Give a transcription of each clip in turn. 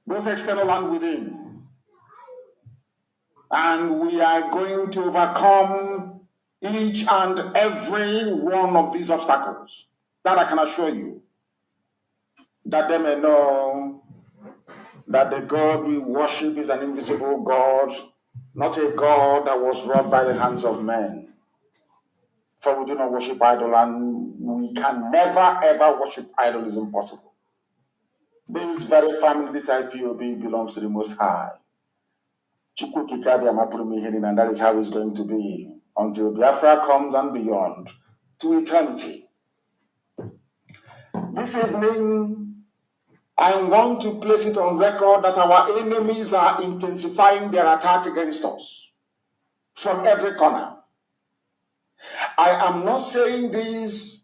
both external and within. And we are going to overcome each and every one of these obstacles. That I can assure you. That they may know that the God we worship is an invisible God, not a God that was wrought by the hands of men. For we do not worship idol, and we can never ever worship idol. Is impossible. This very family, this IPOB, belongs to the Most High. And that is how it's going to be until Biafra comes and beyond to eternity. This evening, I want to place it on record that our enemies are intensifying their attack against us from every corner. I am not saying this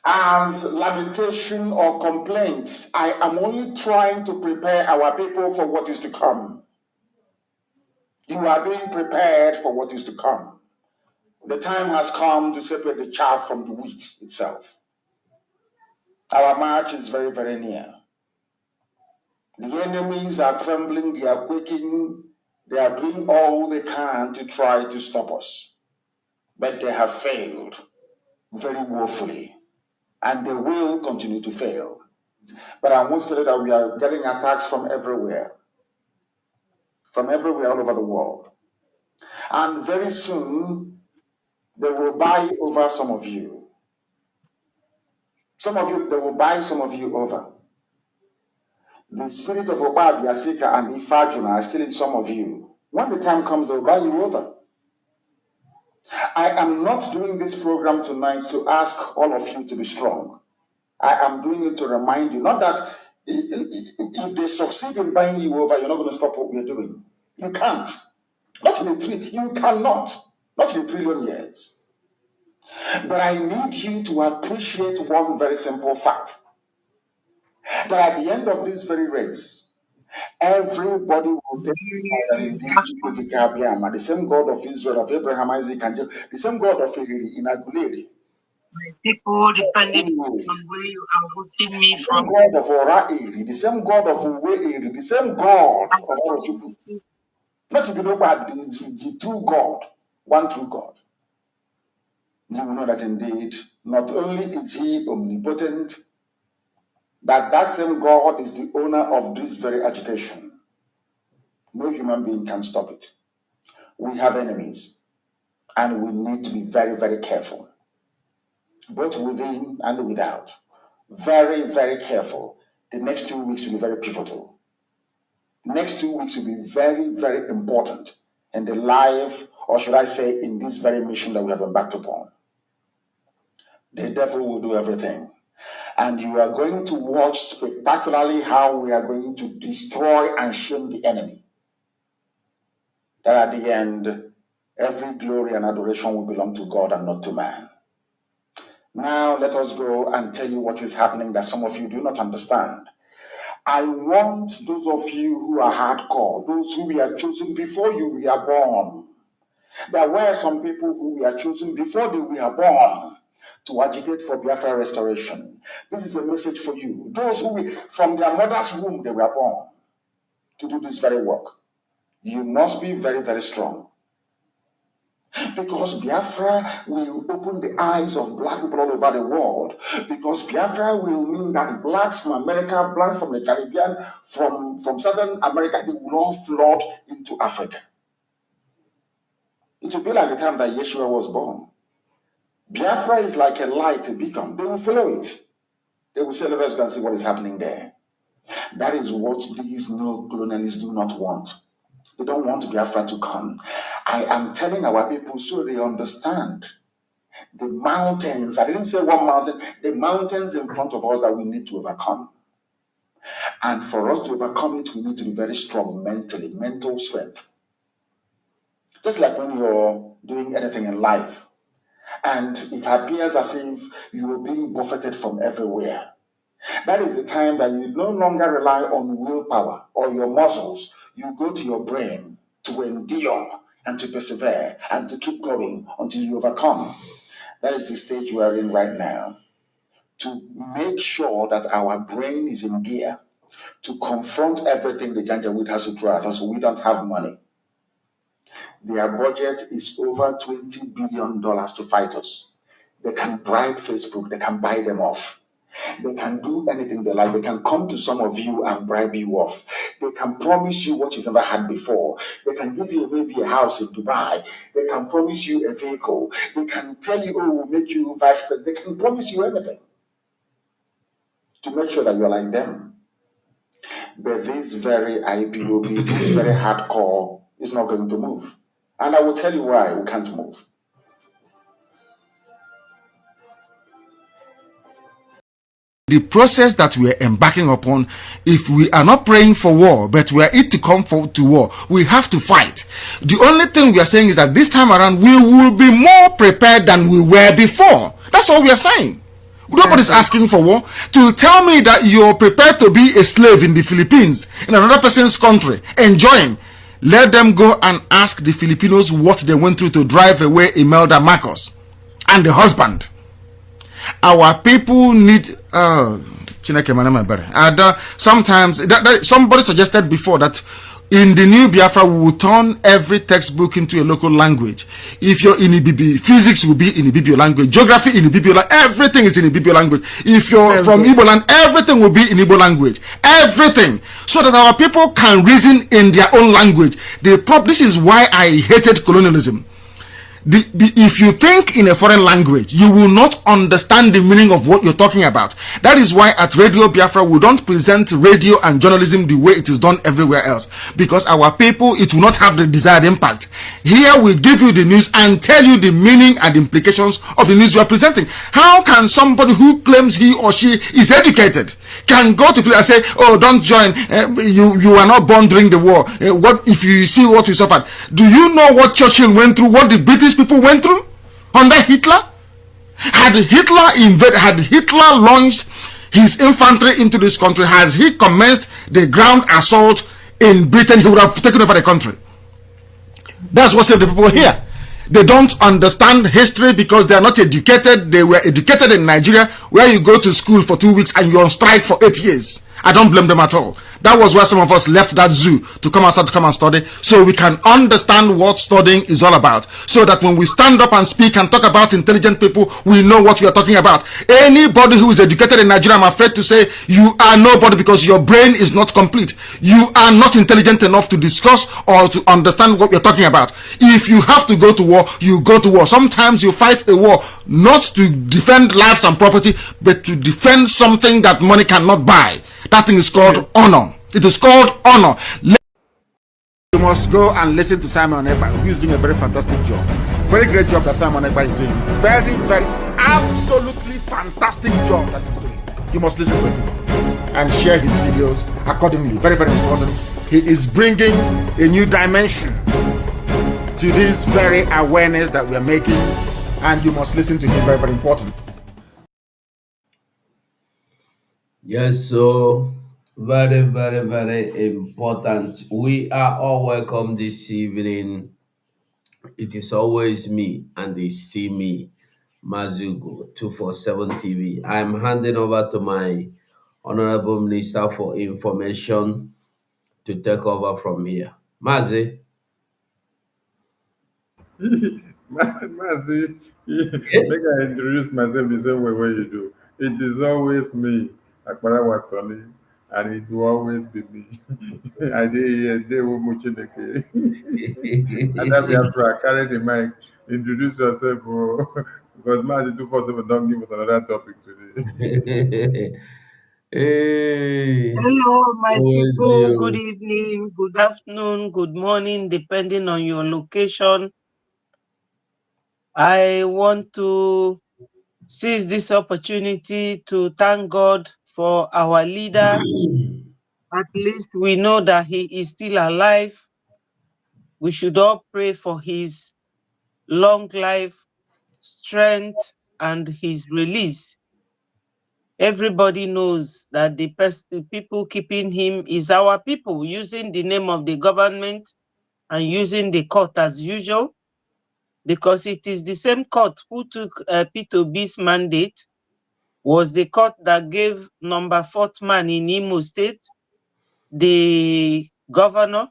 as lamentation or complaint. I am only trying to prepare our people for what is to come. You are being prepared for what is to come. The time has come to separate the chaff from the wheat itself. Our march is very, very near. The enemies are trembling, they are quaking, they are doing all they can to try to stop us. But they have failed very woefully, and they will continue to fail. But I want to tell you that we are getting attacks from everywhere all over the world. And very soon, they will buy over some of you. They will buy some of you over. The spirit of Oba, Biasika, and Ifajuna are still in some of you. When the time comes, they will buy you over. I am not doing this program tonight to ask all of you to be strong. I am doing it to remind you, not that if they succeed in buying you over, you're not going to stop what we're doing. You can't. You cannot. Not in a trillion years. But I need you to appreciate one very simple fact. That at the end of this very race, everybody will testify the same God of Israel, of Abraham, Isaac, and Jacob, the same God of Inaguleri. People, depending on where you are watching me from. The same God of Ora-Eri, the same God of Uwe-Eri, the same God of Orochukwu. Not to be no bad, the true God, one true God. You will know that indeed, not only is He omnipotent, but that same God is the owner of this very agitation. No human being can stop it. We have enemies, and we need to be very, very careful, both within and without. Very, very careful. The next 2 weeks will be very pivotal. The next 2 weeks will be very, very important in the life, or should I say, in this very mission that we have embarked upon. The devil will do everything. And you are going to watch spectacularly how we are going to destroy and shame the enemy. That at the end, every glory and adoration will belong to God and not to man. Now let us go and tell you what is happening that some of you do not understand. I want those of you who are hardcore, those who we are chosen before you were born. There were some people who were chosen before they were born to agitate for Biafra restoration. This is a message for you. Those who, from their mother's womb, they were born to do this very work. You must be very, very strong. Because Biafra will open the eyes of black people all over the world. Because Biafra will mean that blacks from America, blacks from the Caribbean, from Southern America, they will all flood into Africa. It will be like the time that Yeshua was born. Biafra is like a light, a beacon. They will follow it. They will say, let us go and see what is happening there. That is what these no-colonialists do not want. They don't want Biafra to come. I am telling our people so they understand the mountains. I didn't say one mountain. The mountains in front of us that we need to overcome. And for us to overcome it, we need to be very strong mentally, mental strength. Just like when you're doing anything in life, and it appears as if you are being buffeted from everywhere. That is the time that you no longer rely on willpower or your muscles. You go to your brain to endure and to persevere and to keep going until you overcome. That is the stage we are in right now. To make sure that our brain is in gear to confront everything the Janjaweed has to throw at us. We don't have money. Their budget is over $20 billion to fight us. They can bribe Facebook, they can buy them off. They can do anything they like. They can come to some of you and bribe you off. They can promise you what you've never had before. They can give you maybe a house in Dubai. They can promise you a vehicle. They can tell you, oh, we'll make you vice president. They can promise you anything to make sure that you're like them. But this very IPOB, this very hardcore is not going to move. And I will tell you why we can't move. The process that we are embarking upon, if we are not praying for war, but we are it to come to war, we have to fight. The only thing we are saying is that this time around, we will be more prepared than we were before. That's all we are saying. Nobody's asking for war. To tell me that you're prepared to be a slave in the Philippines, in another person's country, enjoying, let them go and ask the Filipinos what they went through to drive away Imelda Marcos and the husband. Our people need sometimes somebody suggested before that in the new Biafra we will turn every textbook into a local language. If you're in Ibibio, physics will be in Ibibio language, geography in Ibibio language, everything is in Ibibio language. If you're from Igbo land, everything will be in Igbo language. Everything. So that our people can reason in their own language. This is why I hated colonialism. If you think in a foreign language, you will not understand the meaning of what you're talking about. That is why at Radio Biafra, we don't present radio and journalism the way it is done everywhere else. Because our people, it will not have the desired impact. Here we give you the news and tell you the meaning and implications of the news you are presenting. How can somebody who claims he or she is educated can go to and say, oh, don't join, you are not born during the war. What if you see what we suffered? Do you know what Churchill went through, what the British people went through under Hitler? Had Hitler launched his infantry into this country, has he commenced the ground assault in Britain, he would have taken over the country. That's what saved the people here. They don't understand history because they are not educated. They were educated in Nigeria, where you go to school for 2 weeks and you're on strike for 8 years. I don't blame them at all. That was why some of us left that zoo to come outside to come and study, so we can understand what studying is all about, so that when we stand up and speak and talk about intelligent people, we know what we are talking about. Anybody who is educated in Nigeria, I'm afraid to say, you are nobody because your brain is not complete. You are not intelligent enough to discuss or to understand what you're talking about. If you have to go to war, you go to war. Sometimes you fight a war not to defend lives and property, but to defend something that money cannot buy. That thing is called honor. It is called honor. You must go and listen to Simon Ekpa, who is doing a very fantastic job. Very great job that Simon Ekpa is doing. Very, very, absolutely fantastic job that he's doing. You must listen to him and share his videos accordingly. Very, very important. He is bringing a new dimension to this very awareness that we are making, and you must listen to him. Very, very important. Yes, so very, very, very important. We are all welcome this evening. It is always me, and they see me, Mazugo, 247 TV. I'm handing over to my Honorable Minister for Information to take over from here. Mazi. Mazi, make I introduce myself the same way you do. It is always me, Akbara Watsoni, and it will always be me. I did Muchineke. And then we have to carry the mic. Introduce yourself, because Mazi 247 don't give us another topic today. Hey. Hello, my Always people. you. Good evening, good afternoon, good morning, depending on your location. I want to seize this opportunity to thank God for our leader. At least we know that he is still alive. We should all pray for his long life, strength, and his release. Everybody knows that the people keeping him is our people, using the name of the government and using the court as usual, because it is the same court who took P2B's mandate, was the court that gave number 4th man in Imo State the governor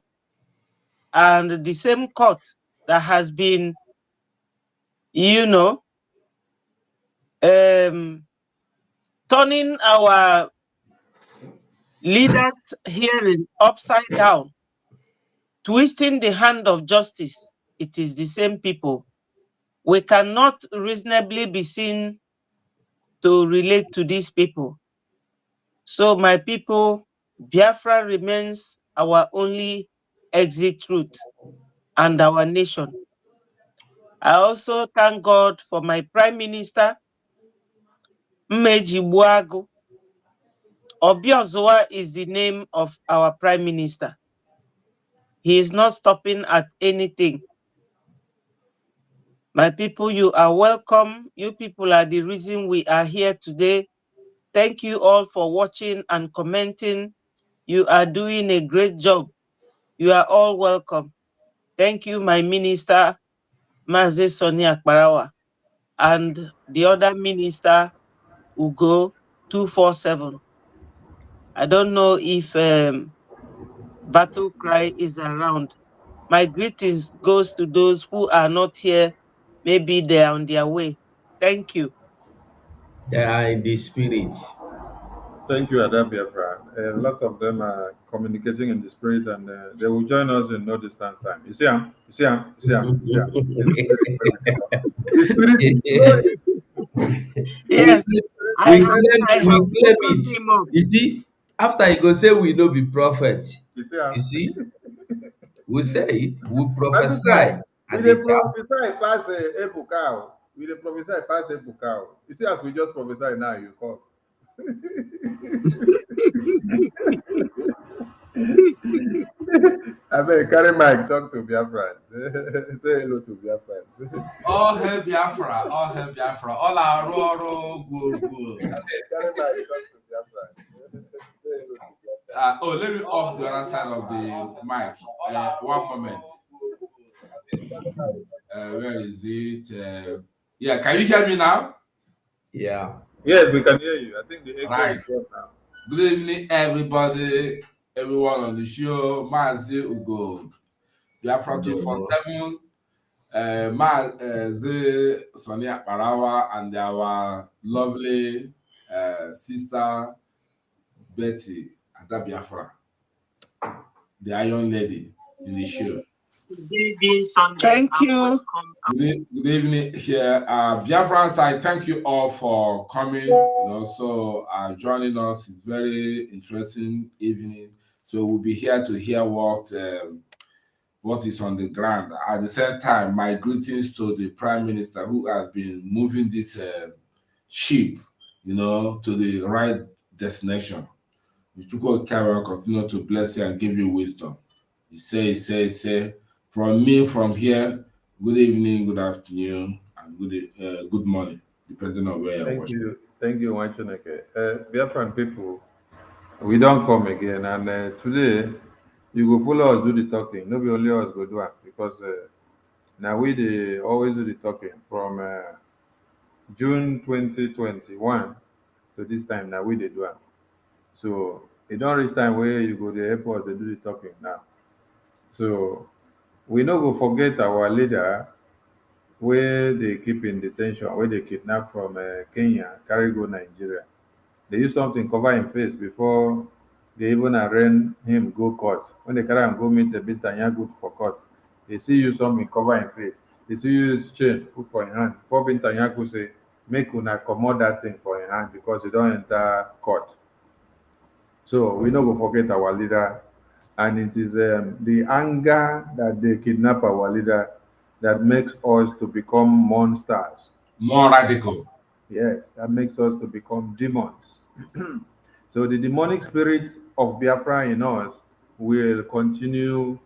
and the same court that has been, turning our leaders' hearing upside down, twisting the hand of justice. It is the same people. We cannot reasonably be seen to relate to these people. So my people, Biafra remains our only exit route and our nation. I also thank God for my Prime Minister, Mmeji Buagu. Obiozua is the name of our Prime Minister. He is not stopping at anything. My people, you are welcome. You people are the reason we are here today. Thank you all for watching and commenting. You are doing a great job. You are all welcome. Thank you, my minister, Mazi Sonia Akbarawa, and the other minister, Ugo 247. I don't know if Battle Cry is around. My greetings goes to those who are not here. Maybe they are on their way. Thank you. They are in the spirit. Thank you, Ada Biafra. A lot of them are communicating in the spirit, and they will join us in no distance time. You see him? You see him? You see him? You see him? The spirit is flowing. Yes, I we have, claim I we have claim woken it. him up. You see, after he go say we no be prophet. You see You him? see, we say it, we But this guy, prophesy, we and the it happen. prophesy pass Ebuka. We the prophesy pass Ebuka. You see, as we just prophesy now, you come. I mean, carry mic, talk to Biafra. Say hello to Biafra. All hail Biafra, all hail Biafra, all our roar, go. Carry mic, talk to Biafra. Say hello to Biafra. Let me off the other side of the mic. One moment. Where is it? Yeah, can you hear me now? Yeah. Yes, we can hear you. I think the echo Right. is gone now. Good evening, everybody, everyone on the show. Mazi Ugo, Biafra 247, Mazi Sonia Parawa, and our lovely sister Betty Ada Biafra, the Iron Lady in the show. Thank you. Good evening here. Biafrans, I thank you all for coming and also joining us. It's very interesting evening. So we'll be here to hear what is on the ground. At the same time, my greetings to the Prime Minister who has been moving this ship, to the right destination. Chukwuka Carol continue to bless you and give you wisdom. He say, from me, from here, good evening, good afternoon, and good morning, depending on where you're watching. Thank you, Wanchineke. Biafran people, we don't come again, and today you go follow us do the talking. No be only us go do it because now we dey always do the talking from June 2021 to this time. Now we dey do it. So it don't reach time where you go the airport they do the talking now. So we no go forget our leader where they keep in detention, where they kidnap from Kenya, carry go Nigeria. They use something cover him face before they even arraign him go court. When they carry him go meet a bit good for court, they see use something cover him face. They see use chain put for him hand. Before Bintanyaku say, make una comot that thing for him hand because he don't enter court. So we no go forget our leader, and it is the anger that they kidnap our leader that makes us to become monsters. More radical. Yes, that makes us to become demons. So the demonic spirit of Biafra in us will continue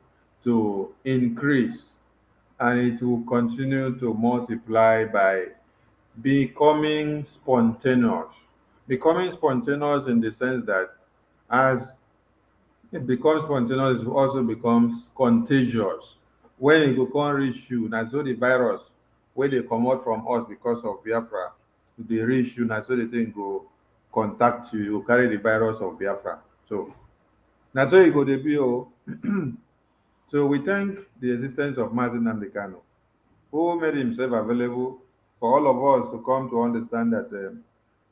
to increase, and it will continue to multiply by becoming spontaneous. Becoming spontaneous in the sense that as it becomes spontaneous, it also becomes contagious. When it go come reach you, na so the virus wey dey comot from us because of Biafra dey reach you, na so the thing go contact you, you go carry the virus of Biafra. So Now, so you go the BO. So we thank the existence of Mazin Namdekano, who made himself available for all of us to come to understand that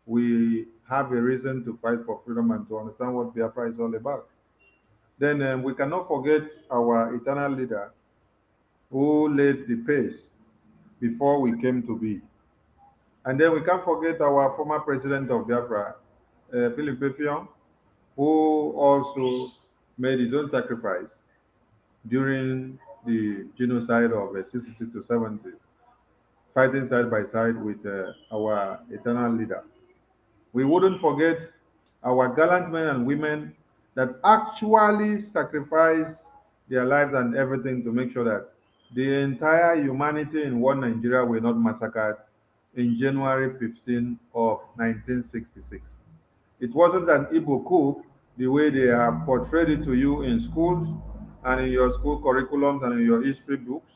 we have a reason to fight for freedom and to understand what Biafra is all about. Then we cannot forget our eternal leader who laid the pace before we came to be. And then we can't forget our former president of Biafra, Philip Pefion, who also made his own sacrifice during the genocide of 66 to 70s, fighting side by side with our eternal leader. We wouldn't forget our gallant men and women that actually sacrificed their lives and everything to make sure that the entire humanity in one Nigeria were not massacred in January 15 of 1966. It wasn't an Igbo coup the way they have portrayed it to you in schools and in your school curriculums and in your history books.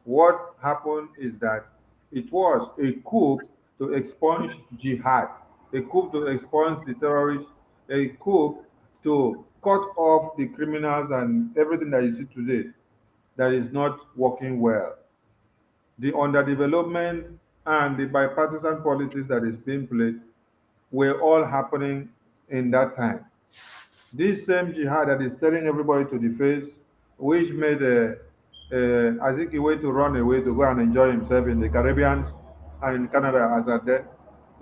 What happened is that it was a coup to expunge jihad, a coup to expunge the terrorists, a coup to cut off the criminals and everything that you see today that is not working well. The underdevelopment and the bipartisan politics that is being played were all happening in that time. This same jihad that is staring everybody to the face, which made Azikiwe to run away to go and enjoy himself in the Caribbean and in Canada as at then,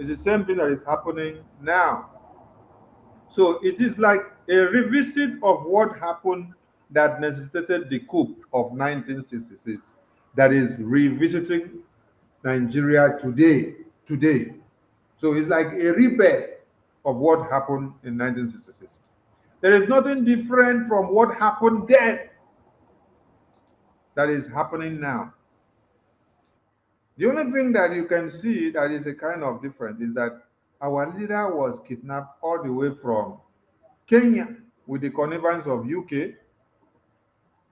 is the same thing that is happening now. So it is like a revisit of what happened that necessitated the coup of 1966 that is revisiting Nigeria today. Today. So it's like a rebirth of what happened in 1966. There is nothing different from what happened then that is happening now. The only thing that you can see that is a kind of difference is that our leader was kidnapped all the way from Kenya with the connivance of UK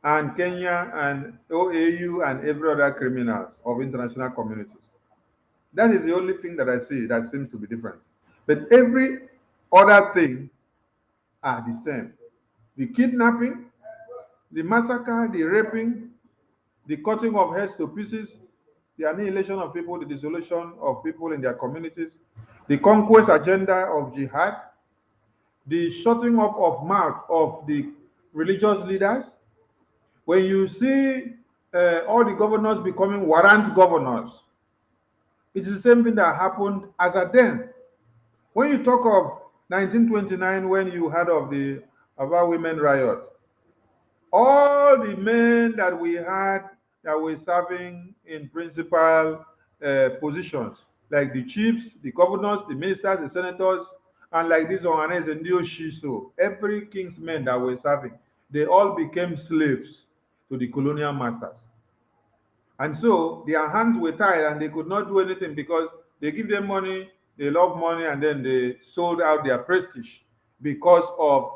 and Kenya and OAU and every other criminals of international communities. That is the only thing that I see that seems to be different. But every other thing are the same. The kidnapping, the massacre, the raping, the cutting of heads to pieces, the annihilation of people, the dissolution of people in their communities, the conquest agenda of jihad, the shutting up of mouth of the religious leaders. When you see all the governors becoming warrant governors, it's the same thing that happened as at then. When you talk of 1929, when you heard of the Ava Women Riot, all the men that we had that were serving in principal positions, like the chiefs, the governors, the ministers, the senators, and like this Ohanes and Shiso, every king's men that were serving, they all became slaves to the colonial masters. And so their hands were tied and they could not do anything because they give them money, they love money, and then they sold out their prestige because of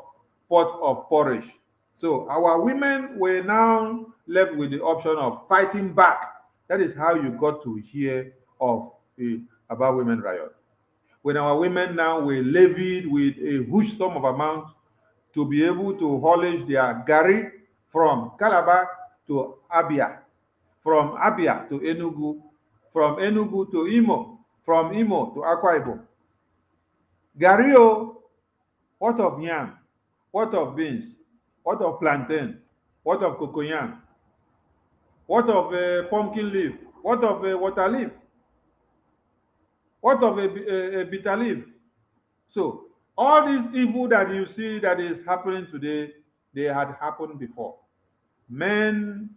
pot of porridge. So our women were now left with the option of fighting back. That is how you got to hear of the about women riot. When our women now were levied with a huge sum of amount to be able to haulage their gari from Calabar to Abia, from Abia to Enugu, from Enugu to Imo, from Imo to Akwa Ibom. Gari o, what of yam? What of beans? What of plantain? What of cocoyam? What of pumpkin leaf? What of water leaf? What of a bitter leaf? So all this evil that you see that is happening today, they had happened before. Men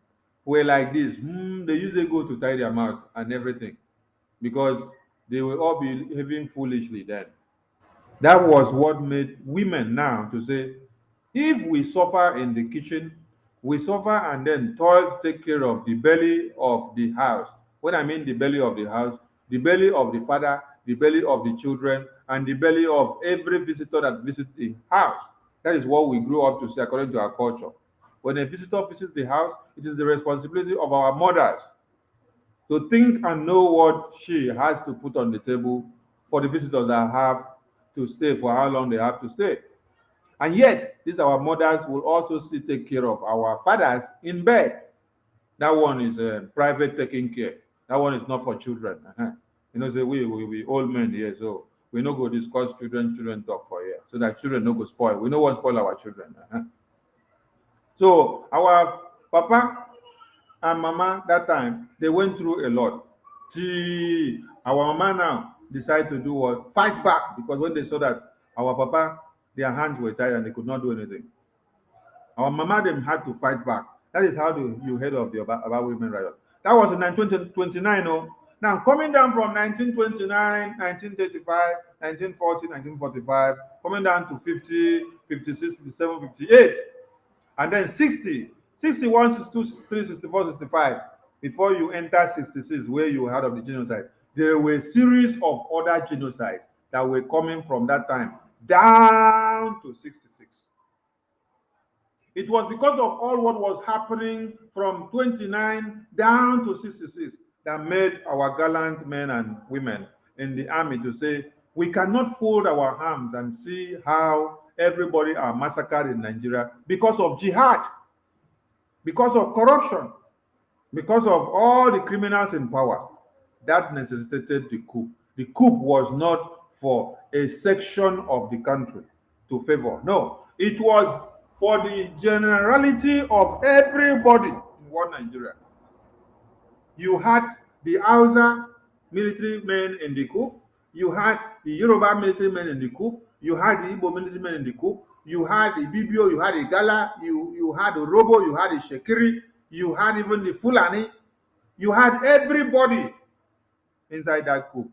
were like this. They usually go to tie their mouth and everything because they will all be behaving foolishly then. That was what made women now to say, if we suffer in the kitchen, we suffer and then toil take care of the belly of the house. When I mean the belly of the house, the belly of the father, the belly of the children, and the belly of every visitor that visits the house. That is what we grew up to say according to our culture. When a visitor visits the house, it is the responsibility of our mothers to think and know what she has to put on the table for the visitors that have to stay for how long they have to stay. And yet, these our mothers will also still take care of our fathers in bed. That one is private taking care. That one is not for children. You know, say we old men here, so we no go discuss children talk for here, so that children no go spoil. We no want spoil our children. So our papa and mama that time, they went through a lot. Gee, our mama now decide to do what? Fight back, because when they saw that our papa, their hands were tied and they could not do anything. Our mama them had to fight back. That is how you heard of the about women riot. That was in 1929. Oh. Now coming down from 1929, 1935, 1940, 1945, coming down to 50, 56, 57, 58, and then 60, 61, 62, 63, 64, 65. Before you enter 66, where you heard of the genocide, there were a series of other genocides that were coming from that time down to 66. It was because of all what was happening from 29 down to 66 that made our gallant men and women in the army to say, we cannot fold our arms and see how everybody are massacred in Nigeria because of jihad, because of corruption, because of all the criminals in power. That necessitated the coup. The coup was not for a section of the country to favor. No, it was for the generality of everybody in one Nigeria. You had the Hausa military men in the coup, you had the Yoruba military men in the coup, you had the Igbo military men in the coup, you had the Bibio, you had the Gala, you had the Robo, you had the Shekiri, you had even the Fulani, you had everybody inside that coup.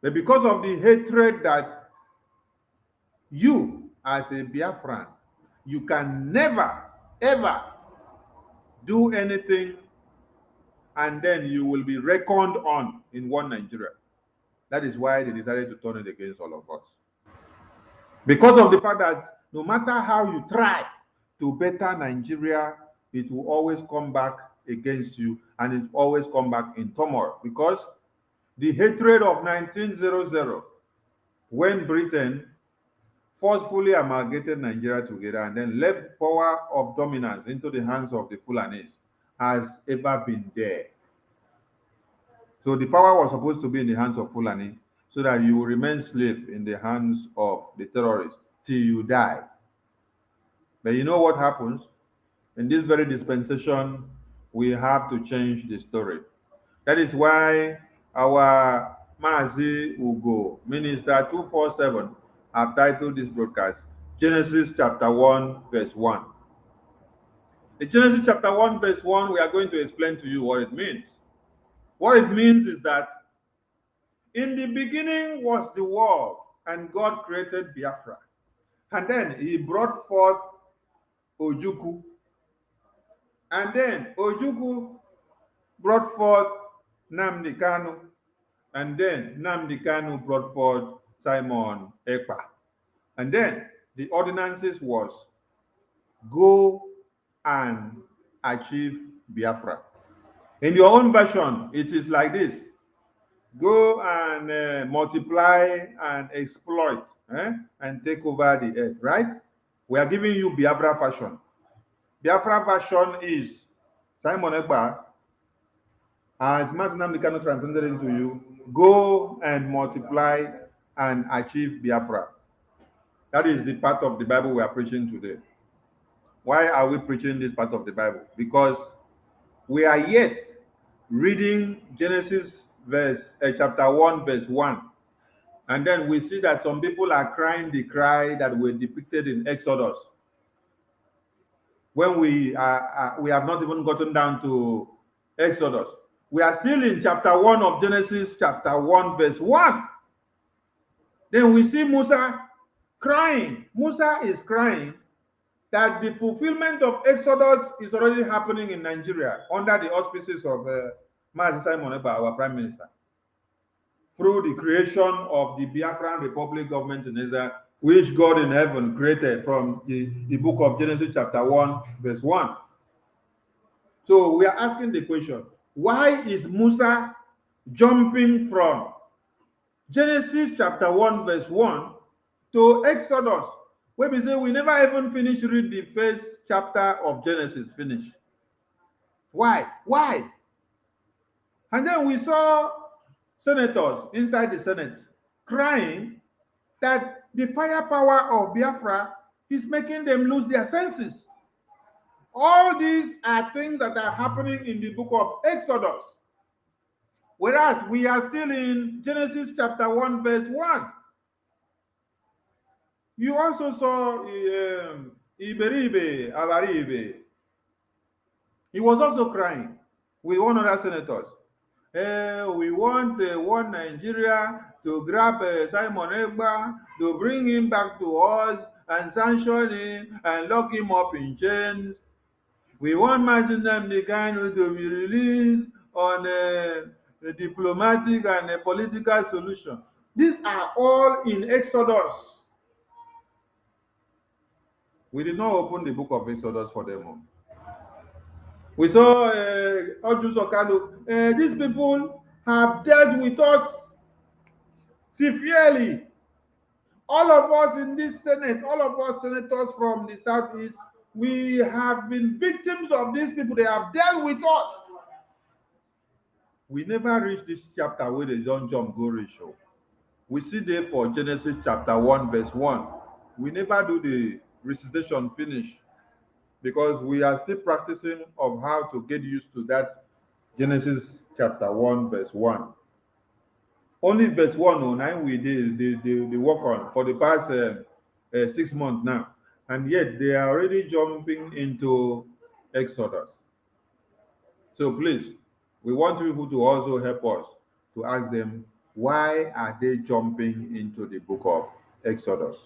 But because of the hatred that you, as a Biafran, you can never, ever do anything and then you will be reckoned on in one Nigeria. That is why they decided to turn it against all of us. Because of the fact that no matter how you try to better Nigeria, it will always come back against you and it will always come back in turmoil. Because the hatred of 1900, when Britain forcefully amalgamated Nigeria together and then left power of dominance into the hands of the Fulanis, has ever been there. So the power was supposed to be in the hands of Fulani so that you will remain slave in the hands of the terrorists till you die. But you know what happens? In this very dispensation, we have to change the story. That is why our Mazi Ugo, Minister 247, have titled this broadcast, Genesis chapter 1, verse 1. In Genesis chapter 1, verse 1, we are going to explain to you what it means. What it means is that in the beginning was the world, and God created Biafra. And then he brought forth Ojukwu. And then Ojukwu brought forth Nnamdi Kanu. And then Nnamdi Kanu brought forth Simon Ekpa. And then the ordinances was go and achieve Biafra. In your own version, it is like this. Go and multiply and exploit and take over the earth, right? We are giving you Biafra version. Biafra version is Simon Ekpa, as Martin Nnamdi Kanu transcended into you, go and multiply and achieve Biafra. That is the part of the Bible we are preaching today. Why are we preaching this part of the Bible? Because we are yet reading Genesis chapter 1, verse 1. And then we see that some people are crying the cry that were depicted in Exodus. When we have not even gotten down to Exodus. We are still in chapter 1 of Genesis, chapter 1, verse 1. Then we see Musa crying. Musa is crying that the fulfillment of Exodus is already happening in Nigeria under the auspices of Mazi Simon Ekpa, our Prime Minister, through the creation of the Biafran Republic government in Israel, which God in heaven created from the book of Genesis chapter 1, verse 1. So we are asking the question, why is Musa jumping from Genesis chapter 1, verse 1 to Exodus, where we say we never even finish read the first chapter of Genesis finish. Why? Why? And then we saw senators inside the Senate crying that the firepower of Biafra is making them lose their senses. All these are things that are happening in the book of Exodus. Whereas we are still in Genesis chapter 1, verse 1. You also saw Iberibe, Abaribe. He was also crying with one other senators. We want one Nigeria to grab Simon Egba, to bring him back to us and sanction him and lock him up in chains. We want Mazinam Nikano to be released on a diplomatic and a political solution. These are all in Exodus. We did not open the book of Exodus for them. We saw Ojus Okado. These people have dealt with us severely. All of us in this Senate, all of us senators from the Southeast, we have been victims of these people. They have dealt with us. We never reach this chapter where they don't jump go ratio. We see there for Genesis chapter 1, verse 1. We never do the recitation finish because we are still practicing of how to get used to that Genesis chapter 1, verse 1. Only verse 109 we did the work on for the past 6 months now. And yet they are already jumping into Exodus. So please, we want people to also help us to ask them, why are they jumping into the book of Exodus?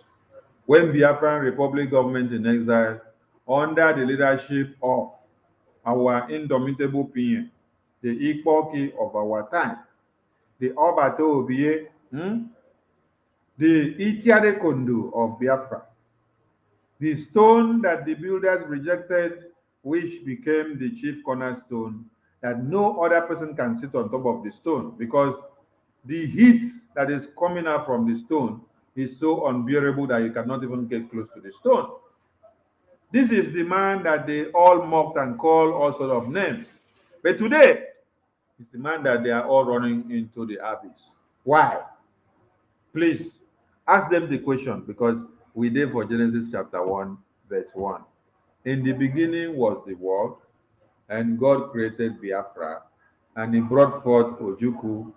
When Biafran Republic government in exile, under the leadership of our indomitable PM, the equal key of our time, the Obato Obie, the Itiade Kondo of Biafra, the stone that the builders rejected, which became the chief cornerstone, that no other person can sit on top of the stone because the heat that is coming out from the stone is so unbearable that you cannot even get close to the stone. This is the man that they all mocked and called all sorts of names. But today, it's the man that they are all running into the abyss. Why? Please ask them the question because we did for Genesis chapter 1, verse 1. In the beginning was the world, and God created Biafra, and he brought forth Ojuku,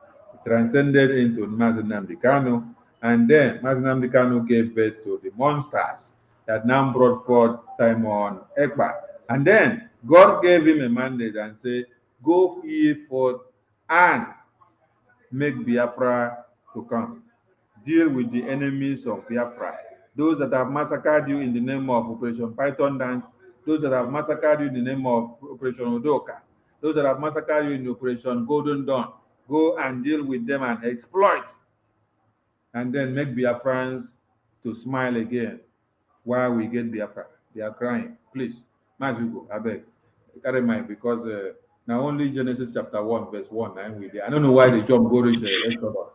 transcended into Mazinam Kanu, and then Mazinam Kanu gave birth to the monsters that now brought forth Simon Ekpa. And then God gave him a mandate and said, go ye forth and make Biafra to come. Deal with the enemies of Biafra. Those that have massacred you in the name of Operation Python Dance, those that have massacred you in the name of Operation Odoka, those that have massacred you in Operation Golden Dawn, go and deal with them and exploit. And then make Biafrans to smile again while we get Biafra. They are crying. Please, Mas Hugo, I beg, carry mine because now only Genesis chapter 1, verse 1. I don't know why they jump go reach Exodus.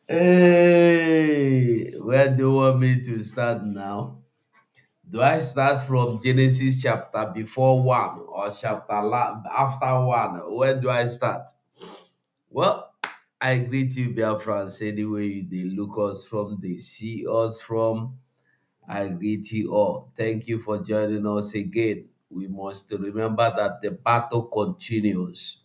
Hey, where do you want me to start now? Do I start from Genesis chapter before 1 or chapter after 1? Where do I start? Well, I greet you, Biafrans, anyway they look us from, they see us from. I greet you all. Thank you for joining us again. We must remember that the battle continues.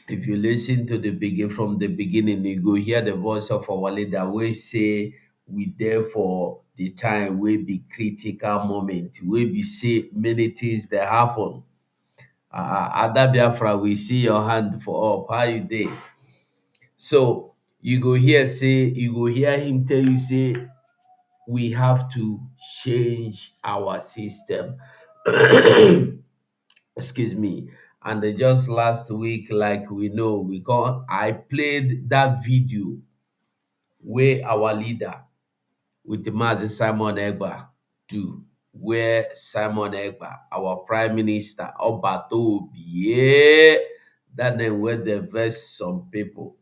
If you listen to the from the beginning, you go hear the voice of our leader. We say we there for the time will be critical moment. We be say many things that happen. Ada Biafra, we see your hand for up. How you there? So you go hear him tell you say we have to change our system. Excuse me. And just last week, like we know, I played that video where our leader with the Mazi Simon Egba do, where Simon Egba, our prime minister, Obato, yeah, that name where they verse some people.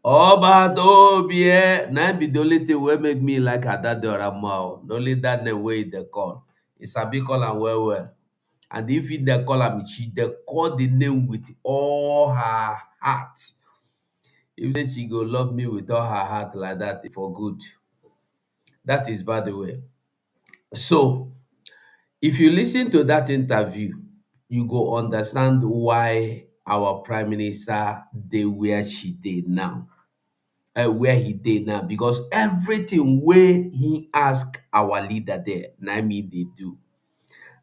Obadobie, na be the only thing wey make me like Adadorama. Only that name wey they call. It's a big call am well well. And if it they call am, she they call the name with all her heart. If say she go love me with all her heart like that, for good. That is by the way. So if you listen to that interview, you go understand why our prime minister dey where she did now. Where he did now, because everything where he ask our leader there, na me they do.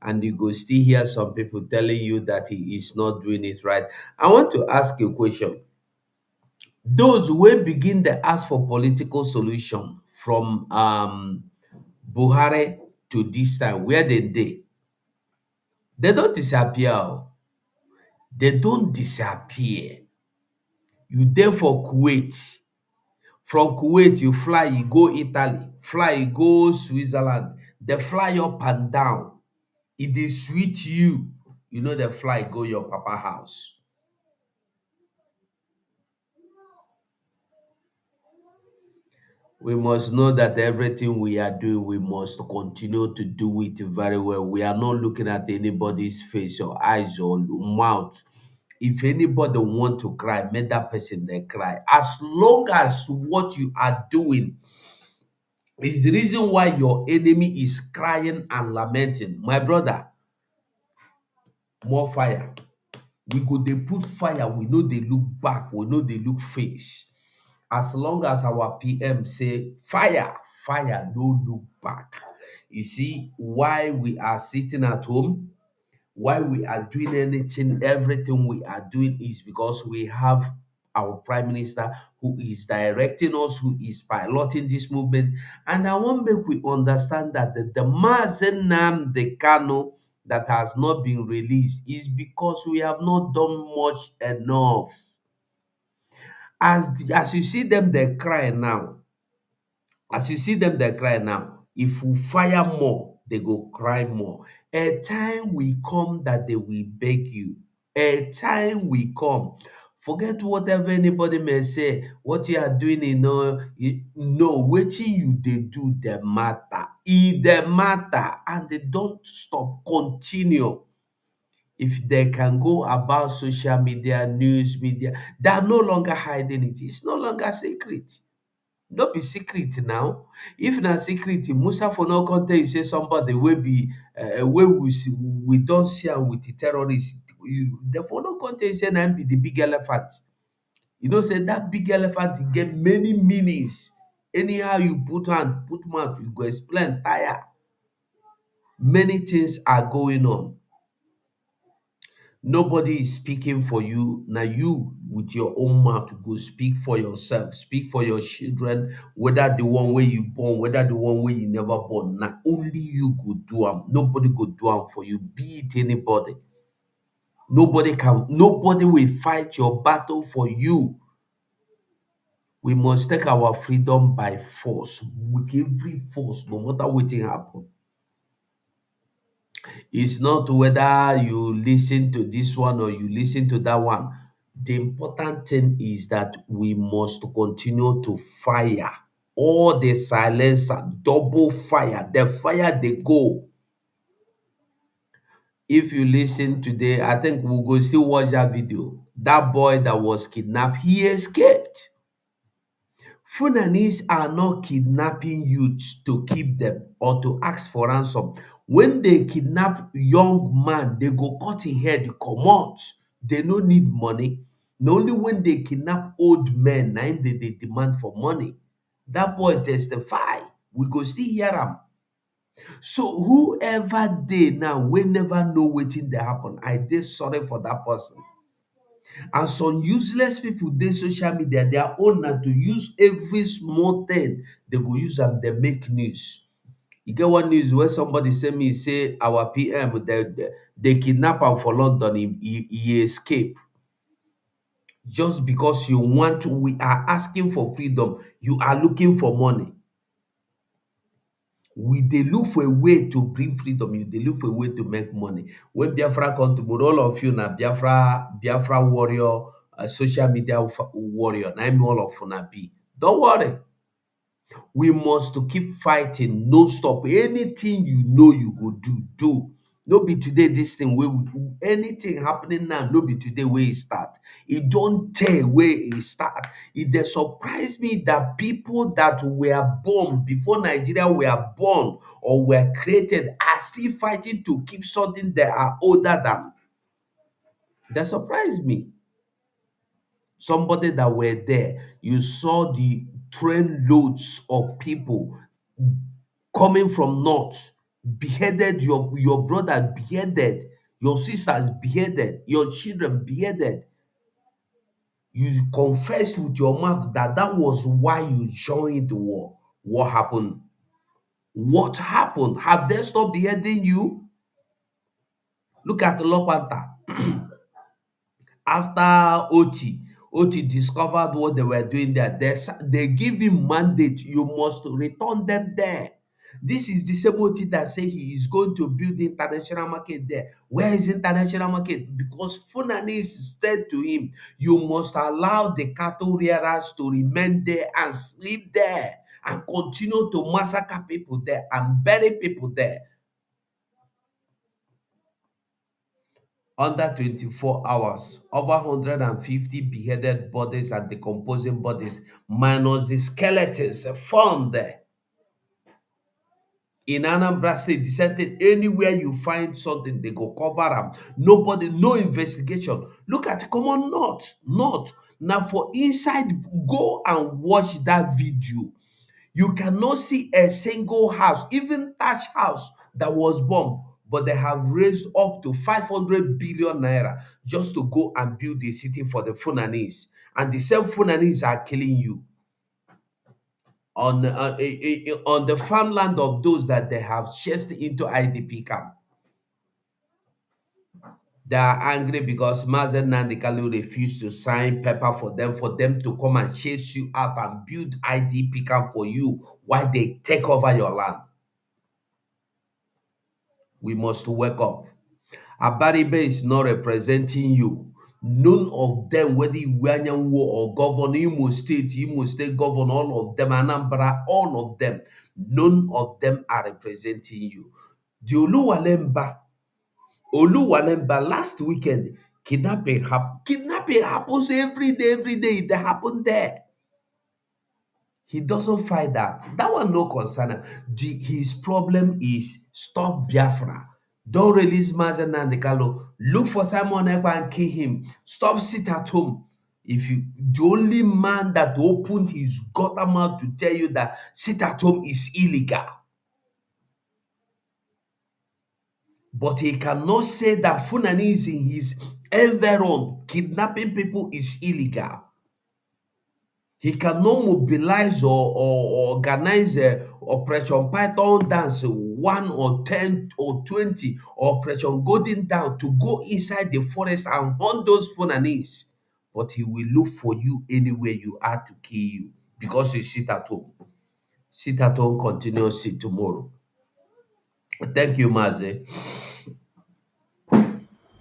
And you go still hear some people telling you that he is not doing it right. I want to ask a question. Those who begin to ask for political solution from Buhari to this time, where they don't disappear. Oh. They don't disappear. You there for Kuwait. From Kuwait, you fly, you go Italy, fly, you go Switzerland. They fly up and down. If they switch you, you know they fly, go your papa house. We must know that everything we are doing, we must continue to do it very well. We are not looking at anybody's face or eyes or mouth. If anybody want to cry, make that person they cry. As long as what you are doing is the reason why your enemy is crying and lamenting, my brother, more fire. We go they put fire, we know they look back, we know they look face. As long as our PM say fire, fire, no look back. You see why we are sitting at home, why we are doing anything, everything we are doing is because we have our prime minister who is directing us, who is piloting this movement. And I want to make we understand that the Mazenam Decano that has not been released is because we have not done much enough. As you see them, they cry now. As you see them, they cry now. If we fire more, they go cry more. A time will come that they will beg you. A time will come. Forget whatever anybody may say. What you are doing, waiting you they do the matter. It the matter, and they don't stop. Continue. If they can go about social media, news media, they are no longer hiding it. It's no longer secret. No be secret now. If na secret, Musa for no content you say somebody will be wey we don't see am with the terrorists. The for no content you say na be the big elephant. You know, say that big elephant get many meanings. Anyhow you put hand, put mouth, you go explain tire. Many things are going on. Nobody is speaking for you. Now you, with your own mouth, go speak for yourself. Speak for your children, whether the one where you born, whether the one where you never born. Now only you could do them. Nobody could do them for you. Be it anybody. Nobody will fight your battle for you. We must take our freedom by force, with every force, no matter what happen. It's not whether you listen to this one or you listen to that one. The important thing is that we must continue to fire all the silencer, double fire, the fire they go. If you listen today, I think we'll go still watch that video. That boy that was kidnapped, he escaped. Funanis are not kidnapping youths to keep them or to ask for ransom. When they kidnap young man, they go cut his head, come out. They no need money. Na only when they kidnap old men, na im they demand for money. That boy testify. We go still hear him. So whoever they now, we never know wetin dey happen. I dey sorry for that person. And some useless people dey social media, their own na to use every small thing. They go use them, they make news. You get one news where somebody say our PM they kidnap him for London, he escape. Just because you want to, we are asking for freedom, you are looking for money. We dey look for a way to bring freedom, you dey look for a way to make money. When Biafra come tomorrow, all of you na Biafra warrior a social media warrior. Na me all of una be. Don't worry. We must to keep fighting, no stop. Anything you know you go do, do. No be today this thing wey we do. Anything happening now, no be today where it start. It don't tell where it start. It dey surprise me that people that were born before Nigeria were born or were created are still fighting to keep something that are older than. That surprise me. Somebody that were there, you saw the train loads of people coming from north, beheaded your brother, beheaded your sisters, beheaded your children, beheaded. You confessed with your mouth that that was why you joined the war. What happened? What happened? Have they stopped beheading you? Look at the Lopanta. After Oti discovered what they were doing there, they give him mandate. You must return them there. This is the same Oti that say he is going to build the international market there. Where is international market? Because Funani said to him, you must allow the cattle rearers to remain there and sleep there and continue to massacre people there and bury people there. Under 24 hours, over 150 beheaded bodies and decomposing bodies, minus the skeletons found there. In Anambra State, deserted anywhere you find something, they go cover them. Nobody, no investigation. Look at common north. North. Now for inside, go and watch that video. You cannot see a single house, even thatch house that was bombed, but they have raised up to 500 billion naira just to go and build a city for the Funanis. And the same Funanis are killing you on the farmland of those that they have chased into IDP camp. They are angry because Mazen Nandikalu refused to sign paper for them to come and chase you out and build IDP camp for you while they take over your land. We must wake up. Abaribe is not representing you. None of them, whether Iwanyanwo or Governor Imo State Governor, all of them, Anambra, all of them, none of them are representing you. The Oluwalemba last weekend, kidnapping happens every day, it happened there. He doesn't fight that. That one no concern him. His problem is stop Biafra. Don't release Mazen Nandekalo. Look for Simon Ekpa and kill him. Stop sit at home. The only man that opened his gutter mouth to tell you that sit at home is illegal. But he cannot say that Funani is in his environment. Kidnapping people is illegal. He cannot mobilize or organize a Operation Python dance 1 or 10 or 20 or Operation Golden Dawn to go inside the forest and hunt those Funanis. But he will look for you anywhere you are to kill you because you sit at home. Sit at home, continue sit tomorrow. Thank you, Maze.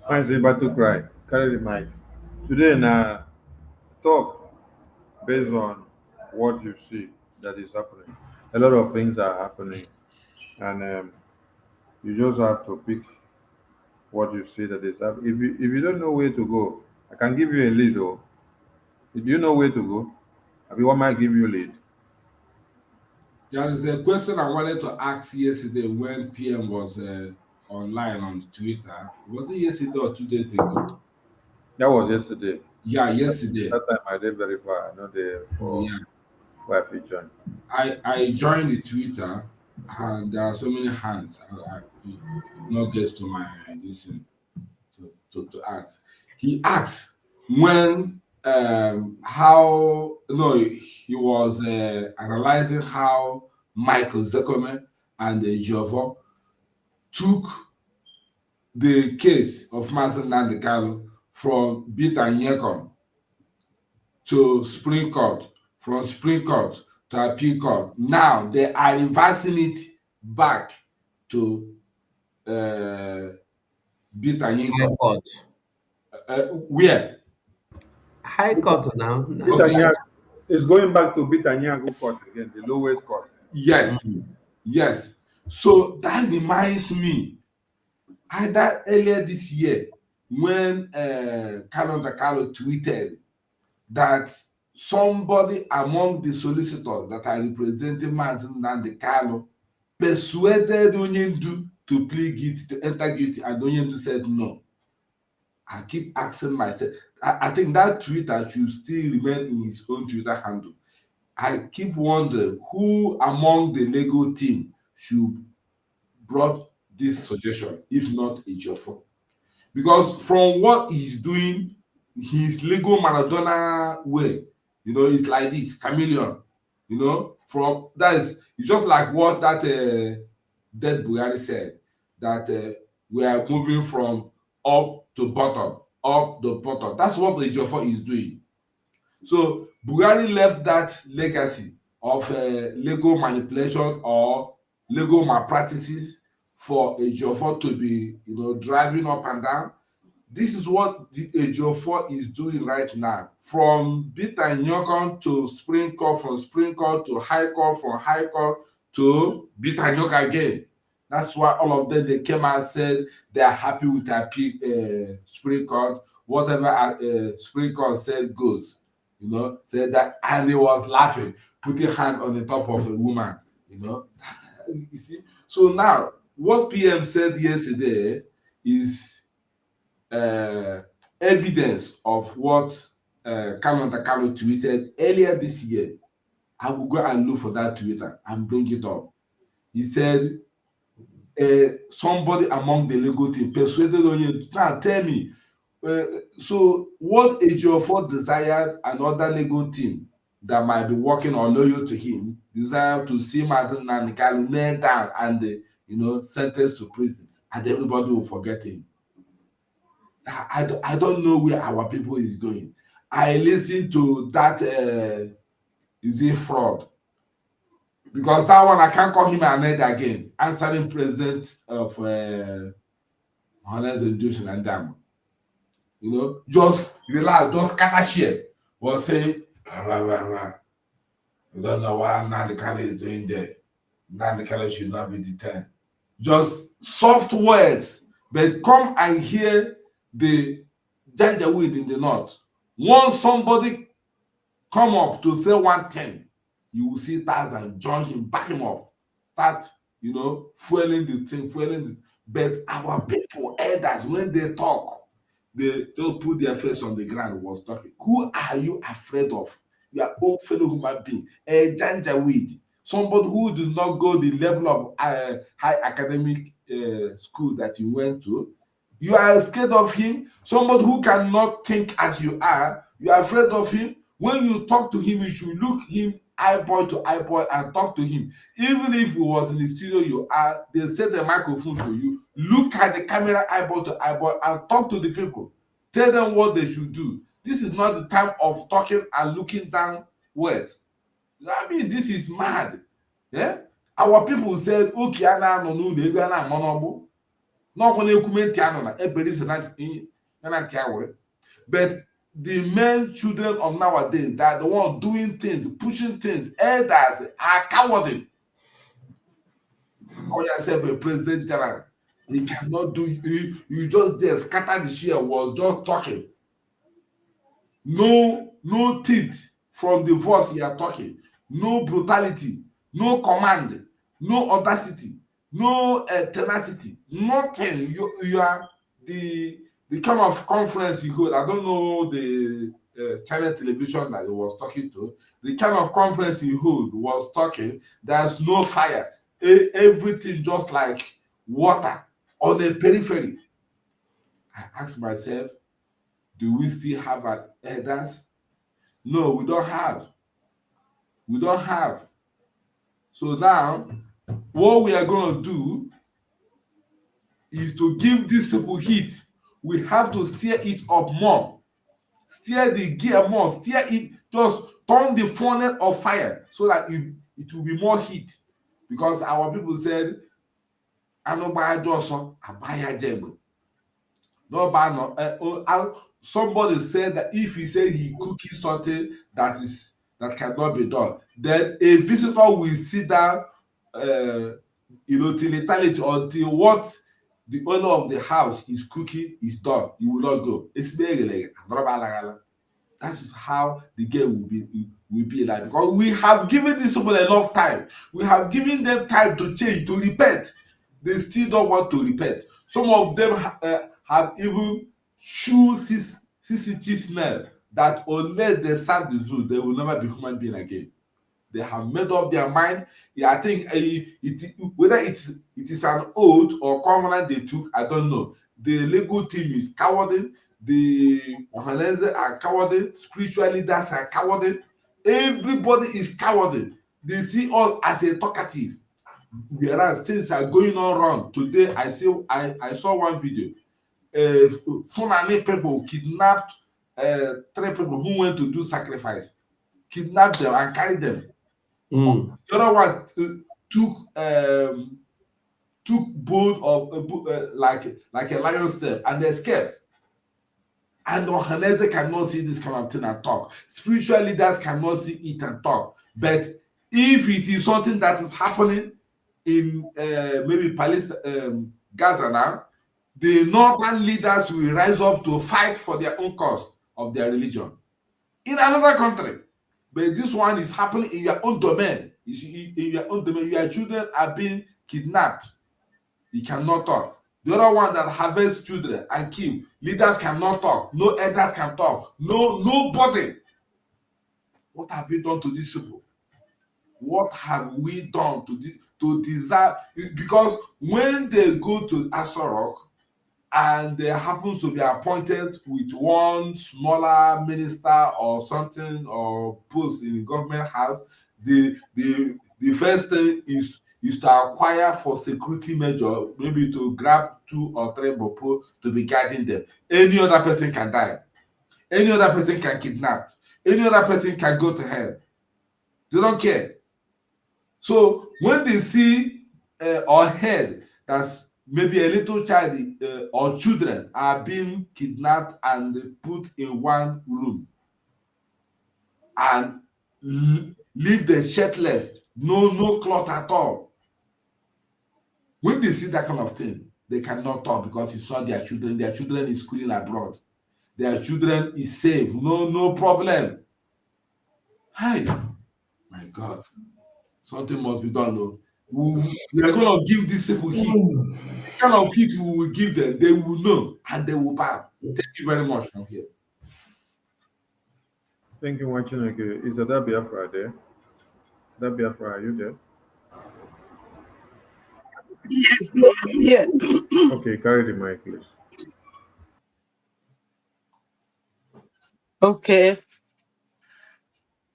Mazi Battle Cry, carry the mic. Today, now, talk based on what you see that is happening. A lot of things are happening, and you just have to pick what you see that is happening. If you don't know where to go, I can give you a lead. Or do you know where to go? I mean, what might give you a lead? There is a question I wanted to ask yesterday when PM was online on Twitter. Was it yesterday or 2 days ago? That was yesterday. Yeah, yesterday. That time I did very far. I know the for where I joined. I joined the Twitter and there are so many hands. I not gets to my listen to ask. He asked when he was analyzing how Michael Zekome and Jovo took the case of Mazen Nandekalo from Bit and Yekom to Supreme Court, from Supreme Court to Appeal Court. Now they are reversing it back to Bit and Yekom. Where? High court now. Bitanyag is going back to Bitanyagu court again, the lowest court. Yes, yes. So that reminds me, either earlier this year, when Carlo tweeted that somebody among the solicitors that are representing Mazin Nnamdi Kanu persuaded Onyendu to plead guilty, to enter guilty, and Onyendu said no. I keep asking myself, I think that Twitter should still remain in his own Twitter handle. I keep wondering who among the legal team should brought this suggestion, if not Ejiofor. Because from what he's doing, his legal Maradona way, it's like this chameleon. From that is, it's just like what that dead BRGIE said, that we are moving from up to bottom, up to bottom. That's what Ejiofor is doing. So BRGIE left that legacy of legal manipulation or legal malpractices for Ejiofor to be, driving up and down. This is what the Ejiofor is doing right now. From Bitanyokon to Supreme Court, from Supreme Court to High Court, from High Court to Bitanyok again. That's why all of them, they came out and said they are happy with their Supreme Court. Whatever Supreme Court said goes. Said that, and he was laughing, putting hand on the top of a woman. You see. So now, what PM said yesterday is evidence of what Kanu tweeted earlier this year. I will go and look for that Twitter and bring it up. He said, somebody among the legal team persuaded Onyendu. Now tell me, so what Ejiofor desired another legal team that might be working or loyal to him, desire to see Martin Nnamdi Kanu nailed down and sentenced to prison, and everybody will forget him. I don't know where our people is going. I listened to that is it fraud? Because that one I can't call him Ahmed again, answering president of Honest Education and Dam. Just relax, just scatter share. Was saying, we don't know what Nnamdi Kanu is doing there. Nnamdi Kanu should not be detained. Just soft words, but come and hear the Janjaweed in the north. Once somebody come up to say one thing, you will see thousand join him, back him up, start, fueling the thing, But our people, elders, when they talk, they don't put their face on the ground was talking. Who are you afraid of? Your own fellow human being, a Janjaweed, somebody who did not go the level of high academic school that you went to. You are scared of him. Somebody who cannot think as you are afraid of him. When you talk to him, you should look him eyeball to eyeball and talk to him. Even if he was in the studio they set a microphone to you, look at the camera eyeball to eyeball and talk to the people. Tell them what they should do. This is not the time of talking and looking down words. I mean, this is mad. Yeah? Our people said, okay, but the men children of nowadays that are the one doing things, pushing things, elders are cowardly. Call yourself a president general. You cannot do you just there scatter the share, was just talking. No teeth from the voice you are talking, no brutality, no command, no audacity, no tenacity, nothing. You are the kind of conference you hold. I don't know the channel television that he was talking to. The kind of conference he hold was talking. There's no fire. Everything just like water on the periphery. I ask myself, do we still have elders? No, we don't have. We don't have. So now, what we are going to do is to give these people heat. We have to steer it up more. Steer the gear more. Steer it, just turn the funnel of fire so that it will be more heat. Because our people said, "Ano baya joso, abaya jebo." No ba no. somebody said that if he said he cooking something that cannot be done, then a visitor will sit down, till eternity, until what the owner of the house is cooking is done. He will not go. That is how the game will be like, because we have given these people enough time. We have given them time to change, to repent. They still don't want to repent. Some of them have even choose CCT smell that unless they serve the zoo, they will never be human being again. They have made up their mind. Yeah, I think whether it is an oath or covenant they took, I don't know. The legal team is cowarding. The Ohanese are cowarding. Spiritual leaders are cowarding. Everybody is cowarding. They see us as a talkative, whereas things are going on wrong. Today, I saw one video. Fulani people kidnapped 3 people who went to do sacrifice, kidnapped them and carried them. The other one took bold of like a lion step and escaped. And Ohanese cannot see this kind of thing and talk. Spiritual leaders cannot see it and talk. But if it is something that is happening in maybe Palestine, Gaza now, the northern leaders will rise up to fight for their own cause of their religion in another country. But this one is happening in your own domain. In your own domain, your children are being kidnapped. You cannot talk. The other one that harvests children and kill, leaders cannot talk. No elders can talk. Nobody. What have you done to these people? What have we done to deserve? Because when they go to Asorok and they happen to be appointed with one smaller minister or something or post in the government house, the first thing is to acquire for security measure, maybe to grab 2 or 3 bopo to be guiding them. Any other person can die. Any other person can kidnap. Any other person can go to hell. They don't care. So when they see or heard that maybe a little child or children are being kidnapped and put in one room and leave them shirtless, no cloth at all. When they see that kind of thing, they cannot talk because it's not their children. Their children is schooling abroad. Their children is safe. No problem. Hi, my God. Something must be done, though. We are going to give these people heat. The kind of heat we will give them, they will know and they will bow. Thank you very much from here. Thank you, Wachineke. Is that Biafra there? That Biafra, are you there? Yeah. Okay, carry the mic, please. Okay.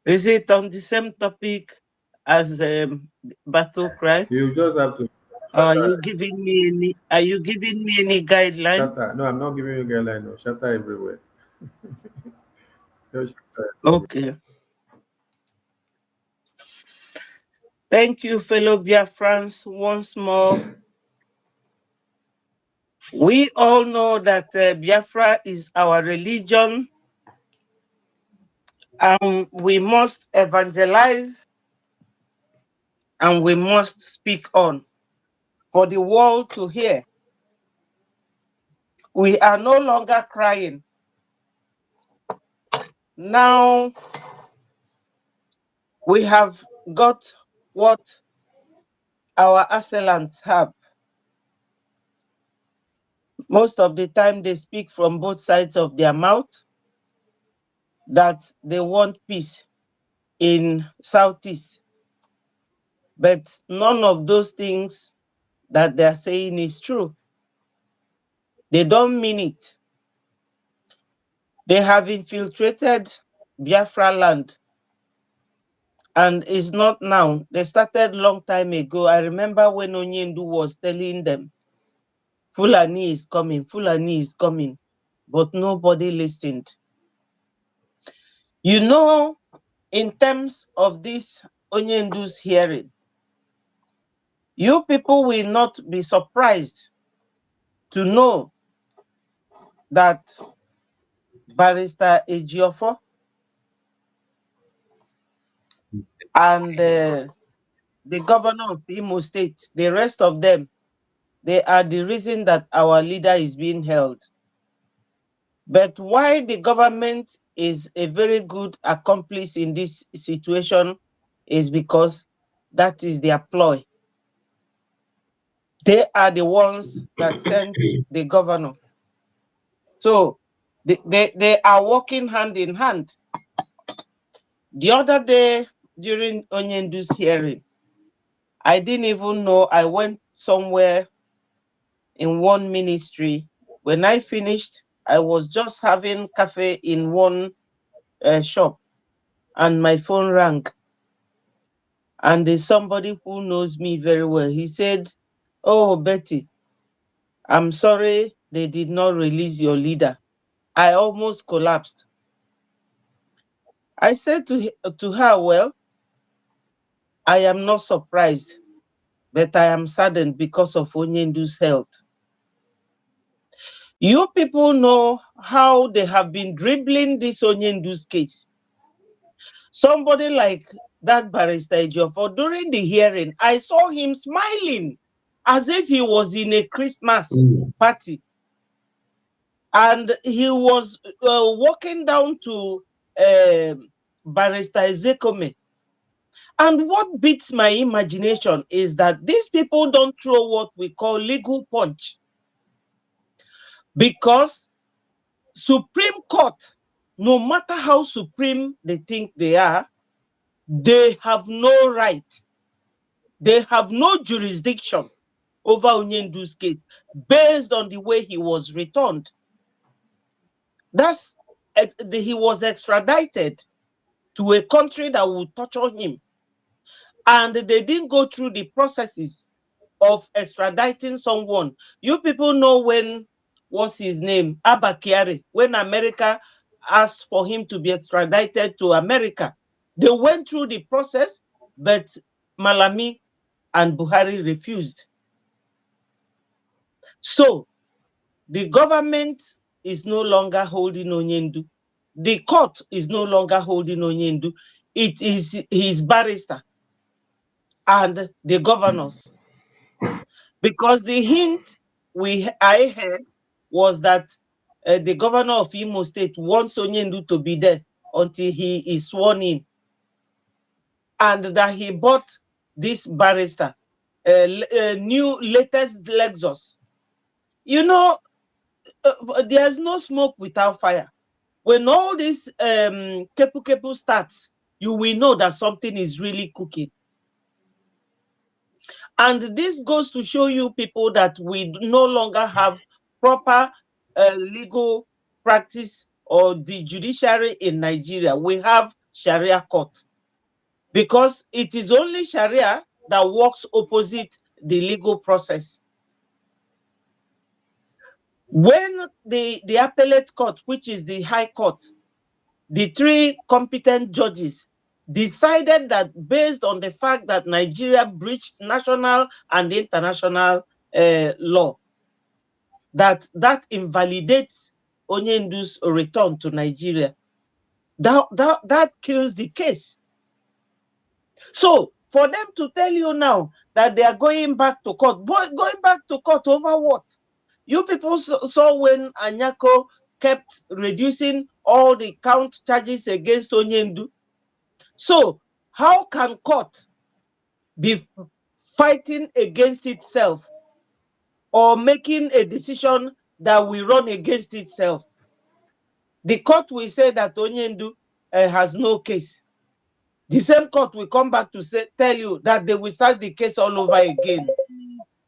Is it on the same topic as battle cry? You just have to. Are you giving me any guideline? Shatter. No, I'm not giving you guideline. No, shatter everywhere. Just shatter everywhere. Okay. Thank you, fellow BIAFRANS, once more. We all know that Biafra is our religion, and we must evangelize and we must speak on for the world to hear. We are no longer crying. Now we have got what our assailants have. Most of the time they speak from both sides of their mouth that they want peace in Southeast. But none of those things that they're saying is true. They don't mean it. They have infiltrated Biafra land. And it's not now. They started long time ago. I remember when Onyendu was telling them, Fulani is coming, Fulani is coming. But nobody listened. You know, in terms of this Onyendu's hearing, you people will not be surprised to know that Barrister Ejiofor, and the governor of Imo State. The rest of them, they are the reason that our leader is being held. But why the government is a very good accomplice in this situation is because that is their ploy. They are the ones that sent the governor. So they are working hand in hand. The other day during Onyendu's hearing, I didn't even know. I went somewhere in one ministry. When I finished, I was just having cafe in one shop, and my phone rang. And there's somebody who knows me very well. He said, "Oh, Betty, I'm sorry they did not release your leader." I almost collapsed. I said to her, "Well, I am not surprised, but I am saddened because of Onyendu's health. You people know how they have been dribbling this Onyendu's case. Somebody like that Barrister Ejiofor, during the hearing, I saw him smiling as if he was in a Christmas party. And he was walking down to Barrister Ezekome. And what beats my imagination is that these people don't throw what we call legal punch. Because Supreme Court, no matter how supreme they think they are, they have no right. They have no jurisdiction over Onyendu's case based on the way he was returned. He was extradited to a country that would torture him. And they didn't go through the processes of extraditing someone. You people know what's his name? Abba Kyari, when America asked for him to be extradited to America. They went through the process, but Malami and Buhari refused. So the government is no longer holding Onyendu. The court is no longer holding Onyendu. It is his barrister and the governors. Because the hint I heard was that the governor of Imo State wants Onyendu to be there until he is sworn in. And that he bought this barrister, new latest Lexus. You know, there's no smoke without fire. When all this kepu starts, you will know that something is really cooking. And this goes to show you people that we no longer have proper legal practice or the judiciary in Nigeria. We have Sharia court. Because it is only Sharia that works opposite the legal process. When the appellate court, which is the high court, the three competent judges decided that based on the fact that Nigeria breached national and international law, that invalidates Onyendu's return to Nigeria. That kills the case. So for them to tell you now that they are going back to court, going back to court over what? You people saw when Anyako kept reducing all the count charges against Onyendu. So how can court be fighting against itself or making a decision that will run against itself? The court will say that Onyendu has no case. The same court will come back to tell you that they will start the case all over again.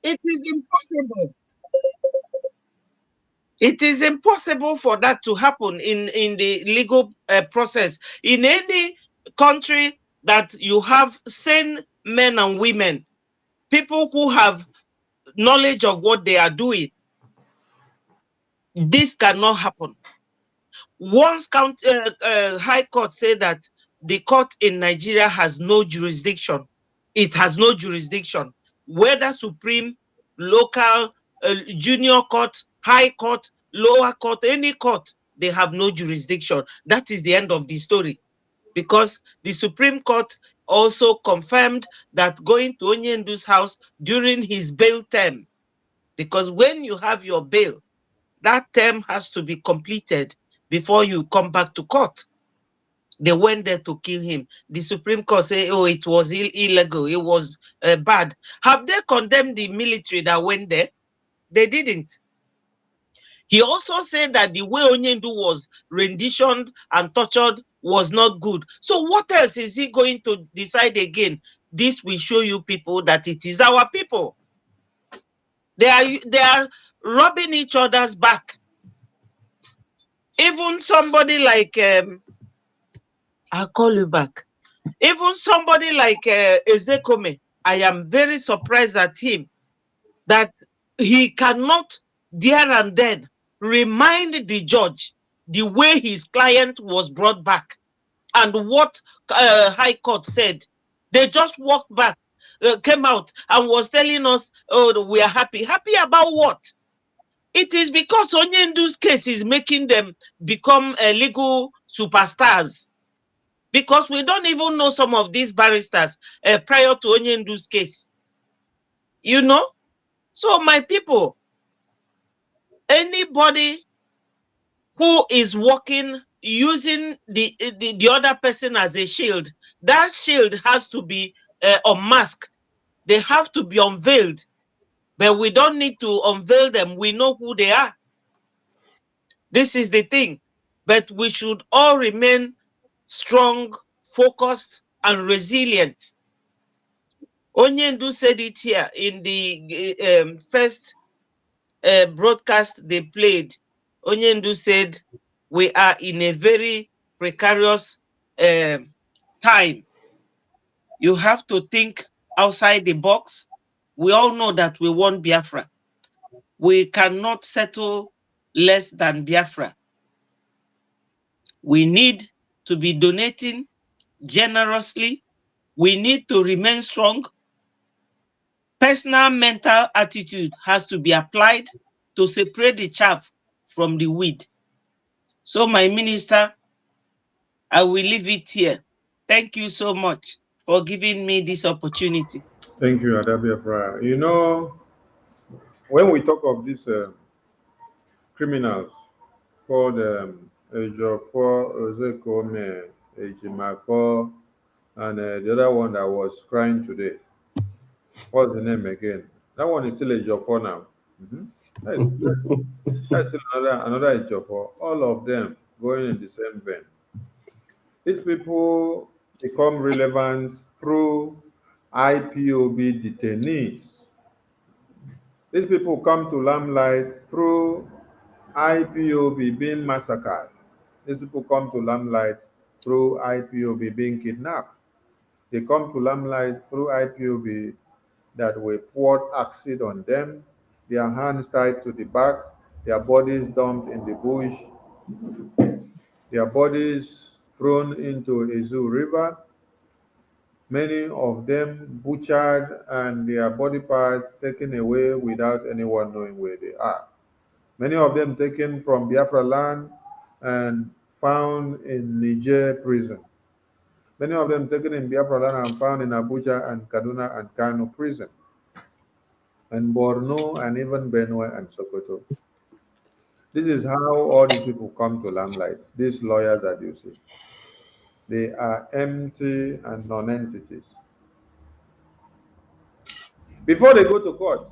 It is impossible. It is impossible for that to happen in the legal process. In any country that you have sane men and women, people who have knowledge of what they are doing, this cannot happen. Once High Court said that the court in Nigeria has no jurisdiction, it has no jurisdiction, whether supreme, local, junior court, high court, lower court, any court, they have no jurisdiction. That is the end of the story. Because the Supreme Court also confirmed that going to Onyendu's house during his bail term, because when you have your bail, that term has to be completed before you come back to court. They went there to kill him. The Supreme Court say, oh, it was illegal, it was bad. Have they condemned the military that went there? They didn't. He also said that the way Onyendu was renditioned and tortured was not good. So what else is he going to decide again? This will show you people that it is our people. They are robbing each other's back. Even somebody like I'll call you back. Even somebody like Ezekome, I am very surprised at him that he cannot there and then remind the judge the way his client was brought back and what High Court said. They just walked back, came out and was telling us, oh, we are happy. Happy about what? It is because Onyendu's case is making them become legal superstars. Because we don't even know some of these barristers prior to Onyendu's case. You know? So my people, anybody who is working using the other person as a shield, that shield has to be unmasked. They have to be unveiled. But we don't need to unveil them. We know who they are. This is the thing. But we should all remain strong, focused, and resilient. Onyendu said it here in the first broadcast they played. Onyendu said, we are in a very precarious time. You have to think outside the box. We all know that we want Biafra. We cannot settle less than Biafra. We need to be donating generously. We need to remain strong. Personal mental attitude has to be applied to separate the chaff from the wheat. So, my minister, I will leave it here. Thank you so much for giving me this opportunity. Thank you, Adabiafra. You know, when we talk of these criminals called Ejiofor, Ozekome, Ejimako, and the other one that was crying today, what's the name again? That one is still Ejiofor now. That's still another Ejiofor. All of them going in the same vein. These people become relevant through IPOB detainees. These people come to limelight through IPOB being massacred. These people come to limelight through IPOB being kidnapped. They come to limelight through IPOB that we poured acid on them, their hands tied to the back, their bodies dumped in the bush, their bodies thrown into Izu River, many of them butchered and their body parts taken away without anyone knowing where they are. Many of them taken from Biafra land and found in Niger prison. Many of them taken in Biafra land and found in Abuja and Kaduna and Kano prison, and Borno and even Benue and Sokoto. This is how all these people come to limelight, these lawyers that you see. They are empty and non-entities. Before they go to court,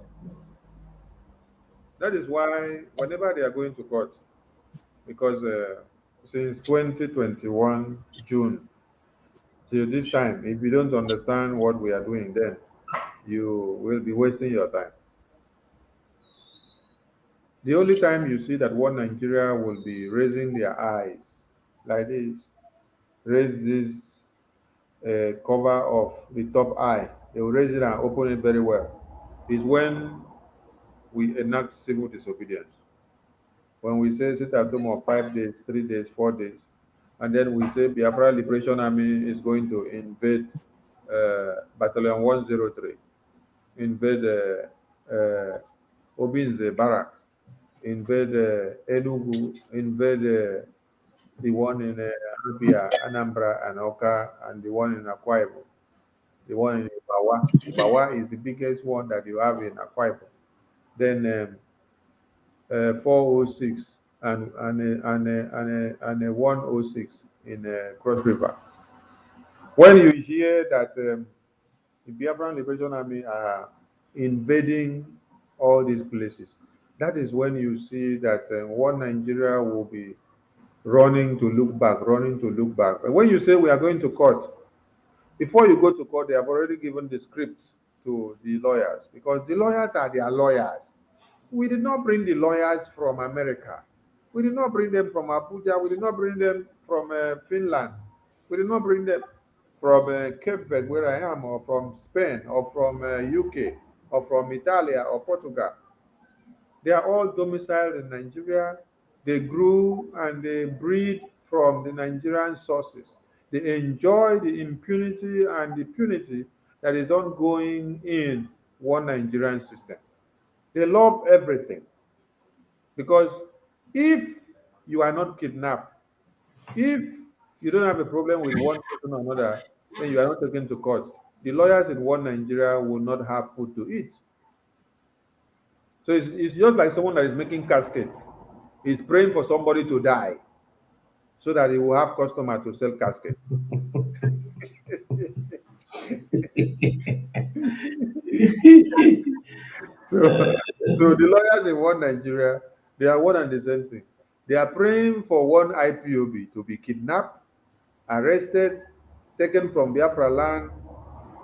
that is why whenever they are going to court, because since 2021 June till this time, if you don't understand what we are doing, then you will be wasting your time. The only time you see that one Nigeria will be raising their eyes like this, raise this cover of the top eye, they will raise it and open it very well, is when we enact civil disobedience. When we say sit at home of 5 days, 3 days, 4 days, and then we say Biafra Liberation Army is going to invade Battalion 103, invade Obinze Barracks, invade Enugu, invade the one in Abia, Anambra, and Oka, and the one in Akwa Ibom, the one in Ibawa. Ibawa is the biggest one that you have in Akwa Ibom. Then 406 and a 106 in Cross River. When you hear that the Biafran Liberation Army are invading all these places, that is when you see that one Nigeria will be running to look back, running to look back. And when you say we are going to court, before you go to court, they have already given the script to the lawyers because the lawyers are their lawyers. We did not bring the lawyers from America. We did not bring them from Abuja. We did not bring them from Finland. We did not bring them from Cape Verde, where I am, or from Spain, or from UK, or from Italy, or Portugal. They are all domiciled in Nigeria. They grew and they breed from the Nigerian sources. They enjoy the impunity and the punity that is ongoing in one Nigerian system. They love everything. Because if you are not kidnapped, if you don't have a problem with one person or another, then you are not taken to court. The lawyers in one Nigeria will not have food to eat. So it's just like someone that is making casket. He's praying for somebody to die so that he will have customer to sell casket. So the lawyers in one Nigeria, they are one and the same thing. They are praying for one IPOB to be kidnapped, arrested, taken from Biafra land.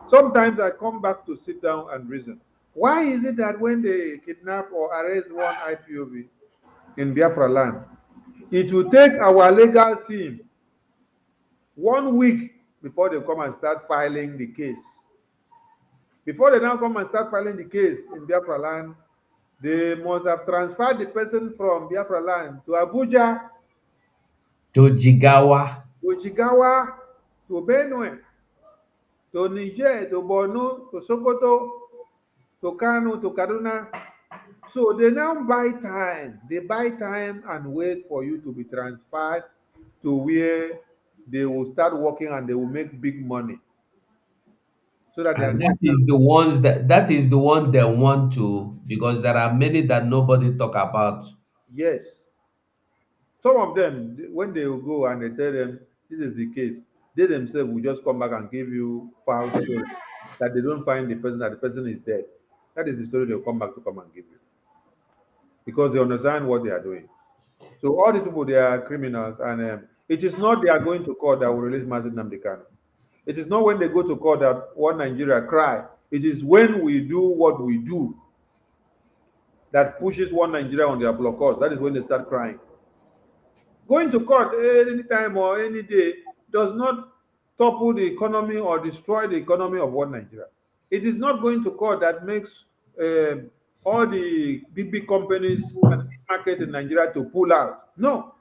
Sometimes I come back to sit down and reason. Why is it that when they kidnap or arrest one IPOB in Biafra land, it will take our legal team 1 week before they come and start filing the case? Before they now come and start filing the case in Biafra land, they must have transferred the person from Biafra land to Abuja, To Jigawa. to Jigawa, to Benue, to Niger, to Borno, to Sokoto, to Kano, to Kaduna. So they now buy time. They buy time and wait for you to be transferred to where they will start working and they will make big money. So that they are And that is the ones that is the one they want to, because there are many that nobody talk about. yes. Some of them, when they will go and they tell them this is the case, they themselves will just come back and give you false story that they don't find the person, that the person is dead. That is the story they'll come back to come and give you because they understand what they are doing. So all these people, they are criminals, and it is not they are going to court that will release Mazin Nnamdi Kanu. It is not when they go to court that one Nigeria cry. It is when we do what we do that pushes one Nigeria on their blockers. That is when they start crying. Going to court any time or any day does not topple the economy or destroy the economy of one Nigeria. It is not going to court that makes all the big companies and market in Nigeria to pull out. No.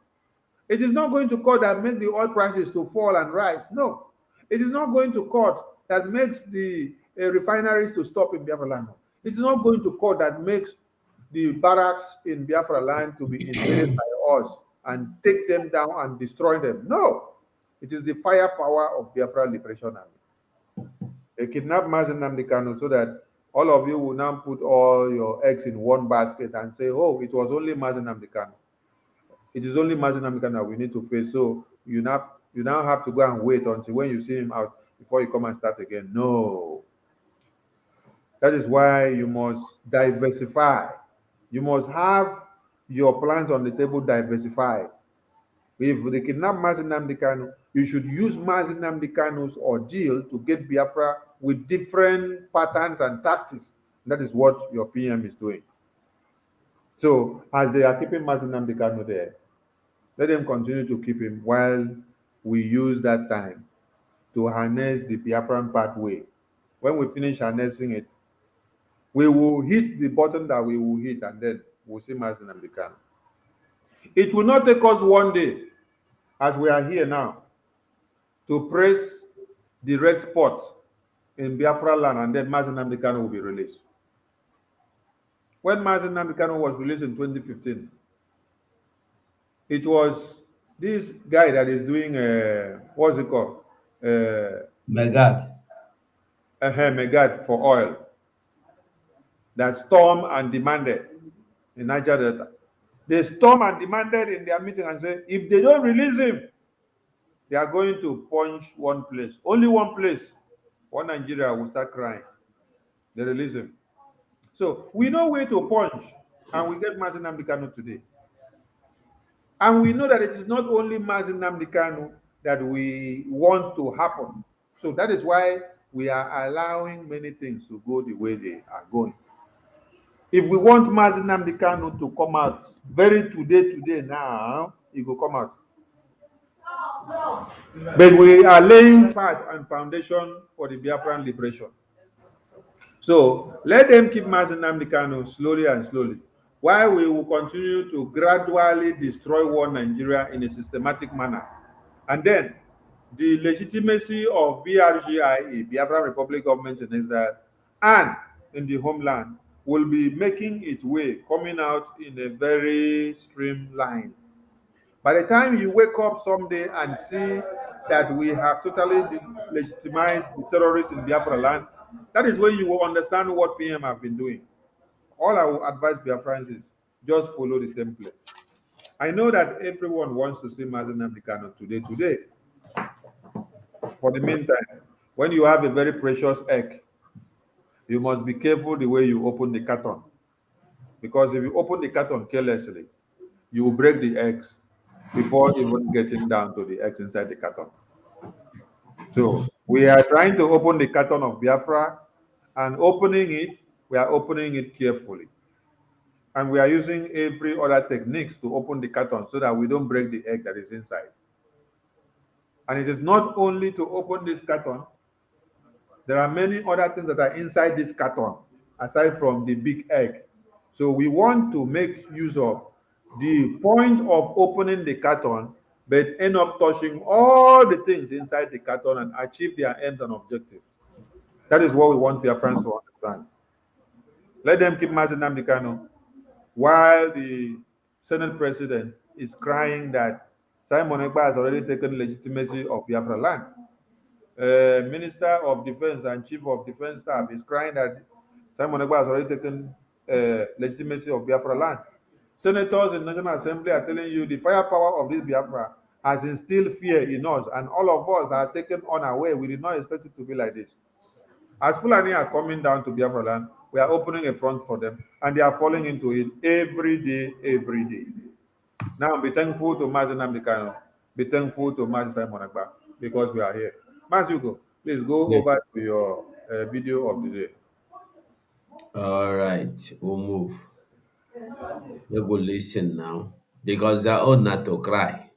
It is not going to court that makes the oil prices to fall and rise. No. It is not going to court that makes the refineries to stop in Biafra land. It is not going to court that makes the barracks in Biafra land to be invaded by us and take them down and destroy them. No. It is the firepower of Biafra Liberation Army. They kidnap Mazin Nnamdi Kanu so that all of you will now put all your eggs in one basket and say, oh, it was only Mazin Nnamdi Kanu. It is only Mazin Nnamdi Kanu that we need to face. So you now have to go and wait until when you see him out before you come and start again. No. That is why you must diversify. You must have your plans on the table diversified. If they kidnap Mazin Nnamdi Kanu, you should use Mazin Nnamdi Kanu's ordeal to get Biafra with different patterns and tactics. That is what your PM is doing. So as they are keeping Mazin Nnamdi Kanu there, let them continue to keep him while we use that time to harness the Biafran pathway. When we finish harnessing it, we will hit the button that we will hit, and then we'll see Mazin Nnamdi Kanu. It will not take us one day, as we are here now, to press the red spot in Biafra land, and then Mazin Nnamdi Kanu will be released. when Mazi Nnamdi Kanu was released in 2015, it was this guy that is doing what's it called? Megad. Megad for oil that stormed and demanded in Niger Delta. They stormed and demanded in their meeting and said, if they don't release him, they are going to punch one place. Only one place. One Nigeria will start crying. They release him. So we know where to punch, and we get Mazi Nnamdi Kanu today. And we know that it is not only Mazi Nnamdi Kanu that we want to happen. So that is why we are allowing many things to go the way they are going. If we want Mazi Nnamdi Kanu to come out very today now, he will come out. But we are laying path and foundation for the Biafran liberation. So let them keep Mazi Nnamdi Kanu slowly and slowly, while we will continue to gradually destroy one Nigeria in a systematic manner. And then the legitimacy of BRGIE, Biafran Republic Government in Exile, and in the homeland will be making its way, coming out in a very streamlined. By the time you wake up someday and see that we have totally legitimized the terrorists in Biafra land, that is when you will understand what PM have been doing. All I will advise Biafrans is just follow the template. I know that everyone wants to see Mazi Nnamdi Kanu today. For the meantime, when you have a very precious egg, you must be careful the way you open the carton. Because if you open the carton carelessly, you will break the eggs before even getting down to the eggs inside the carton. So we are trying to open the carton of Biafra, and opening it, we are opening it carefully. And we are using every other techniques to open the carton so that we don't break the egg that is inside. And it is not only to open this carton, there are many other things that are inside this carton, aside from the big egg. So we want to make use of the point of opening the carton, but end up touching all the things inside the carton and achieve their ends and objectives. That is what we want their friends to understand. Let them keep Mazi Nnamdi Kanu, while the Senate president is crying that Simon Ekpa has already taken legitimacy of Biafra land. Minister of Defense and Chief of Defense Staff is crying that Simon Ekpa has already taken legitimacy of Biafra land. Senators in National Assembly are telling you the firepower of this Biafra has instilled fear in us, and all of us are taken unaware. We did not expect it to be like this. As Fulani are coming down to Biafra land, we are opening a front for them, and they are falling into it every day. Now, be thankful to Mazi Nnamdi Kanu. Be thankful to Mazi Simon Ekpa, because we are here. Mazi Hugo, please go over to your video of the day. All right, we'll move. We will listen now because they're all not to cry.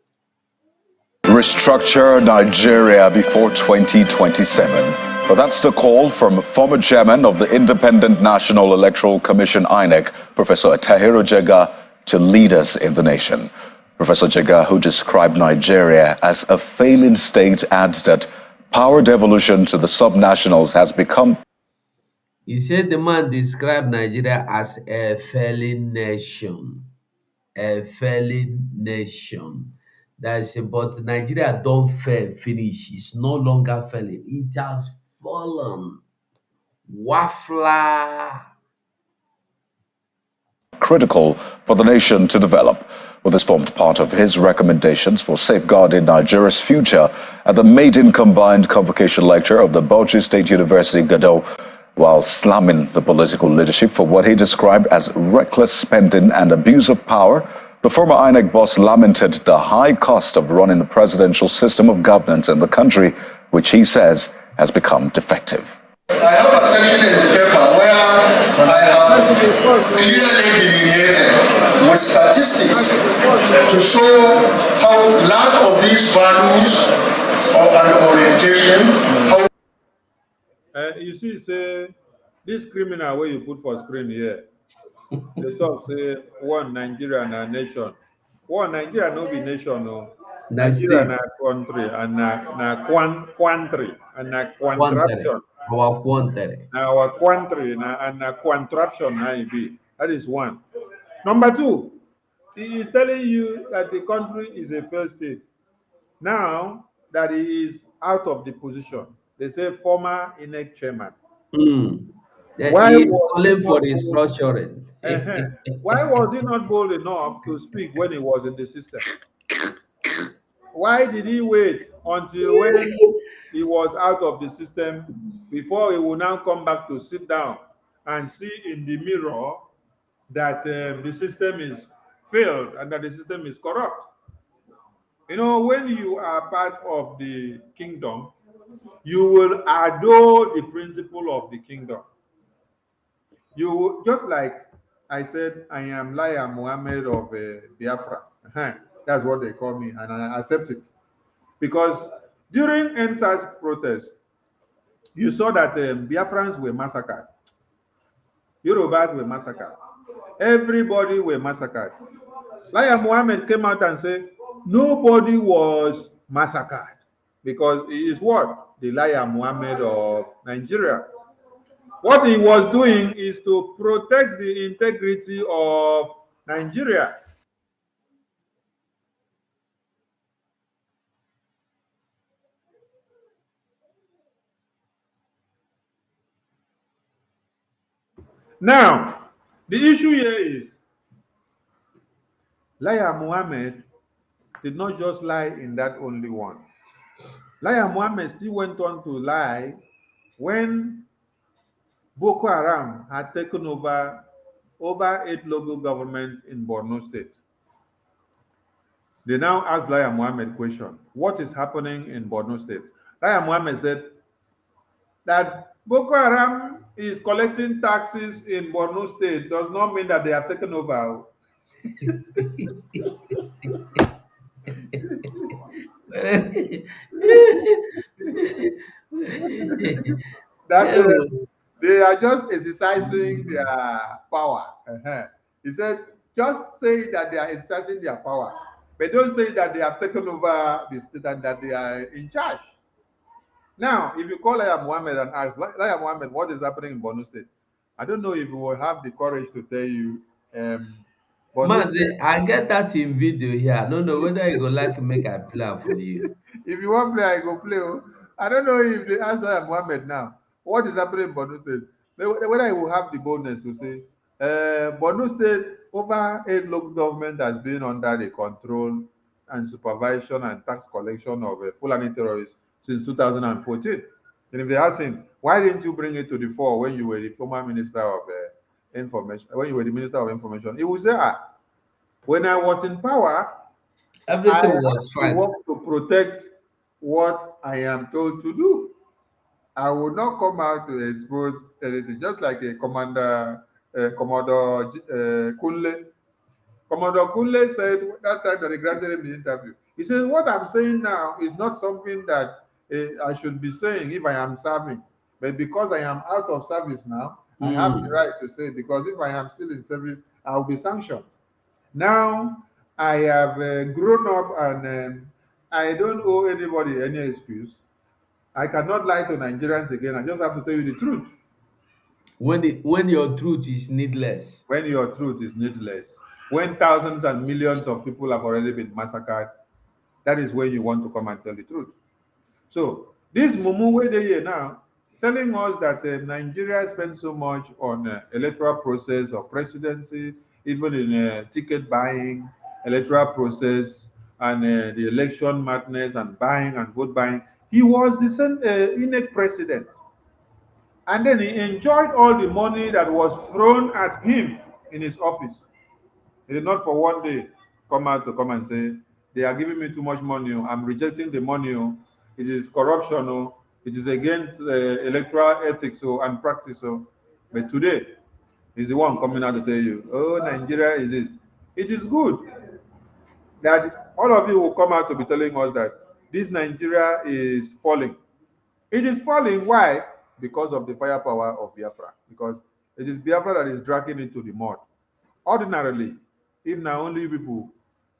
Restructure Nigeria before 2027. But that's the call from former chairman of the Independent National Electoral Commission, INEC, Professor Tahiru Jega, to leaders in the nation. Professor Jega, who described Nigeria as a failing state, adds that power devolution to the subnationals has become. He said the man described Nigeria as a failing nation. A failing nation. That's but Nigeria don't fail, finish. It's no longer failing. It has fallen. Waffler. Critical for the nation to develop. Well, this formed part of his recommendations for safeguarding Nigeria's future at the maiden combined convocation lecture of the BRGIE State University, Gado, while slamming the political leadership for what he described as reckless spending and abuse of power. The former INEC boss lamented the high cost of running the presidential system of governance in the country, which he says has become defective. I have a section in the paper where I have clearly delineated with statistics to show how lack of these values and orientation. You see, say, this criminal where you put for screen here, they talk, say, one Nigeria and a nation. One Nigeria no be nation, no. Nigeria and a country, and a country, and a contraption. Our country. Our country, and a contraption, I be. That is one. Number two, he is telling you that the country is a failed state. Now that he is out of the position, they say former INEC chairman. Mm. Then Why he is was he calling for not bold? restructuring. Why was he not bold enough to speak when he was in the system? Why did he wait until when he was out of the system before he will now come back to sit down and see in the mirror that the system is failed and that the system is corrupt? You know, when you are part of the kingdom, you will adore the principle of the kingdom. You just like I said, I am Laya Muhammad of Biafra. That's what they call me, and I accept it because during NSAS protest, you saw that Biafrans were massacred, Yorubas were massacred, everybody were massacred. Laya Muhammad came out and said nobody was massacred because he is what? The Laya Muhammad of Nigeria. What he was doing is to protect the integrity of Nigeria. Now, the issue here is Laya Muhammad did not just lie in that only one. Laya Muhammad still went on to lie when Boko Haram had taken over 8 local governments in Borno State. They now asked Laya Muhammad question, what is happening in Borno State? Laya Muhammad said that Boko Haram is collecting taxes in Borno State does not mean that they have taken over. That they are just exercising their power. He said, just say that they are exercising their power, but don't say that they have taken over the state and that they are in charge. Now, if you call Laya Muhammad and ask, Laya Muhammad, what is happening in Borno State? I don't know if you will have the courage to tell you. Borno Mazi, State, I get that in video here. I don't know whether you go like make I play am for you. if you want play, I go play. I don't know if they ask Laya Muhammad now, what is happening in Borno State? Whether he will have the boldness to say, Borno State, over 8 local government has been under the control and supervision and tax collection of Fulani terrorists since 2014. And if they ask him, why didn't you bring it to the fore when you were the former minister of information, when you were the minister of information? He will say, when I was in power, I Everything have was to fine. work to protect what I am told to do. I will not come out to expose anything, just like a Commodore Kunle. Commodore Kunle said that time that they granted him the interview. He said, what I'm saying now is not something that I should be saying if I am serving. But because I am out of service now, I have the right to say it, because if I am still in service, I will be sanctioned. Now, I have grown up and I don't owe anybody any excuse. I cannot lie to Nigerians again. I just have to tell you the truth. When your truth is needless. When your truth is needless, when thousands and millions of people have already been massacred, that is when you want to come and tell the truth. So this Mumu way they here now telling us that Nigeria spends so much on electoral process of presidency, even in ticket buying, electoral process, and the election madness and buying and vote buying. He was the INEC president. And then he enjoyed all the money that was thrown at him in his office. He did not for one day come out to come and say, they are giving me too much money. I'm rejecting the money. It is corruption. It is against electoral ethics and practice. But today, he's the one coming out to tell you, oh, Nigeria is this. It is good that all of you will come out to be telling us that this Nigeria is falling. It is falling. Why? Because of the firepower of Biafra. Because it is Biafra that is dragging it to the mud. Ordinarily, if now only people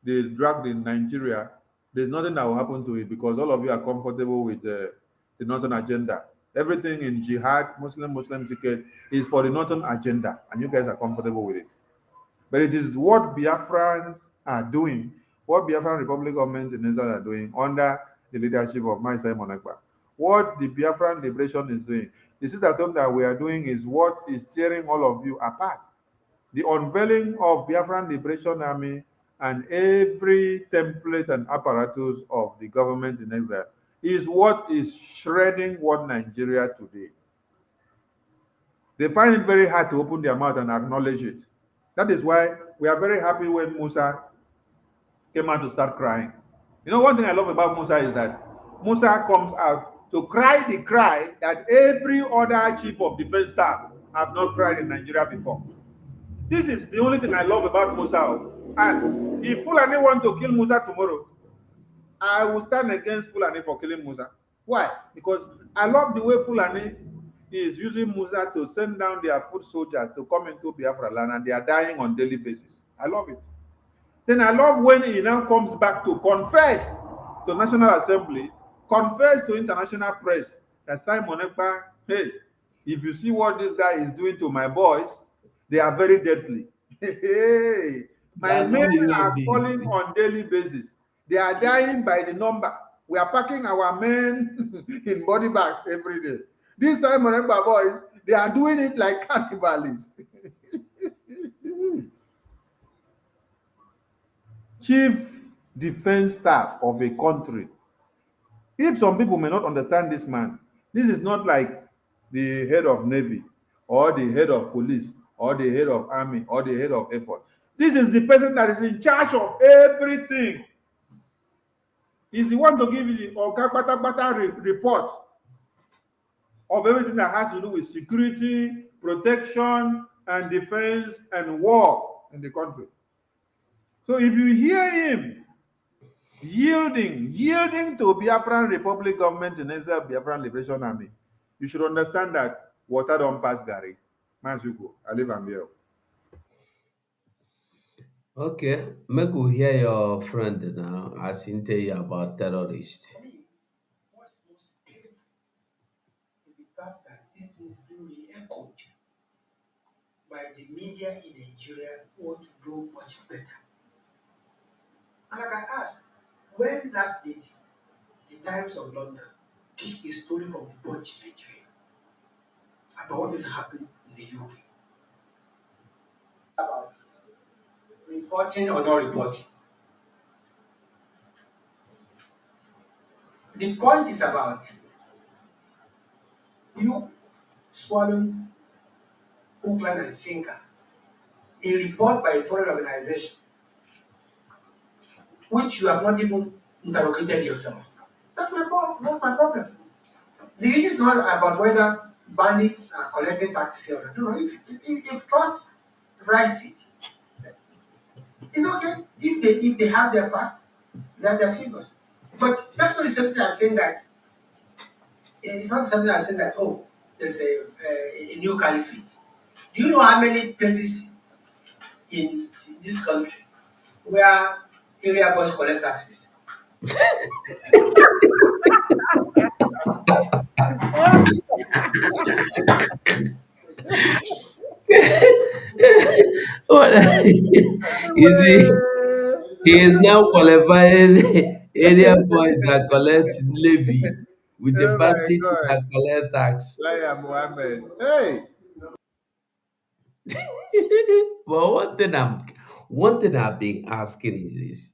they dragged in Nigeria, there's nothing that will happen to it because all of you are comfortable with the northern agenda. Everything in jihad, Muslim ticket is for the northern agenda, and you guys are comfortable with it. But it is what Biafrans are doing, what Biafran Republic government in Israel are doing under the leadership of Mai Simon Ekpa. What the Biafran liberation is doing. The system that we are doing is what is tearing all of you apart. The unveiling of Biafran Liberation Army and every template and apparatus of the government in exile is what is shredding what Nigeria today. They find it very hard to open their mouth and acknowledge it. That is why we are very happy when Musa came out to start crying. You know, one thing I love about Musa is that Musa comes out to cry the cry that every other chief of defense staff have not cried in Nigeria before. This is the only thing I love about Musa. And if Fulani want to kill Musa tomorrow, I will stand against Fulani for killing Musa. Why? Because I love the way Fulani is using Musa to send down their foot soldiers to come into Biafra land, and they are dying on daily basis. I love it. Then I love when he now comes back to confess to National Assembly, confess to international press that Simon Ekpa, hey, if you see what this guy is doing to my boys, they are very deadly. Hey, They my are not men human are beings. falling on daily basis. They are dying by the number. We are packing our men in body bags every day. These Simon Ekpa boys, they are doing it like cannibalists. Chief defense staff of a country. If some people may not understand this man, this is not like the head of navy or the head of police or the head of army or the head of air force. This is the person that is in charge of everything. He's the one to give you the report of everything that has to do with security, protection, and defense and war in the country. So if you hear him yielding to Biafran Republic government in Israel, Biafran Liberation Army, you should understand that water don't pass Gary. Masuko, I live and here. Okay, make we hear your friend now as he tell you about terrorists. What is most painful is the fact that this is being re-echoed by the media in Nigeria who want to do much better. And like I ask, when last did the Times of London take a story from the Punch in Nigeria about what is happening in the UK? About reporting or not reporting. The point is about you swallowing hook, line, and sinker a report by a foreign organization which you have not even interrogated yourself. That's my problem. That's my problem. The issue is not about whether bandits are collecting taxes or not. No, if trust writes it, it's okay. If they have their facts, they have their figures. But that's not the same thing as saying that it's not something as saying that, oh, there's a new caliphate. Do you know how many places in this country where area boys collect taxes? What is he is now qualifying area boys that collect levy with the Oh my bandits God. that collect tax. Laya Muhammad. Hey. But one thing I've been asking is this: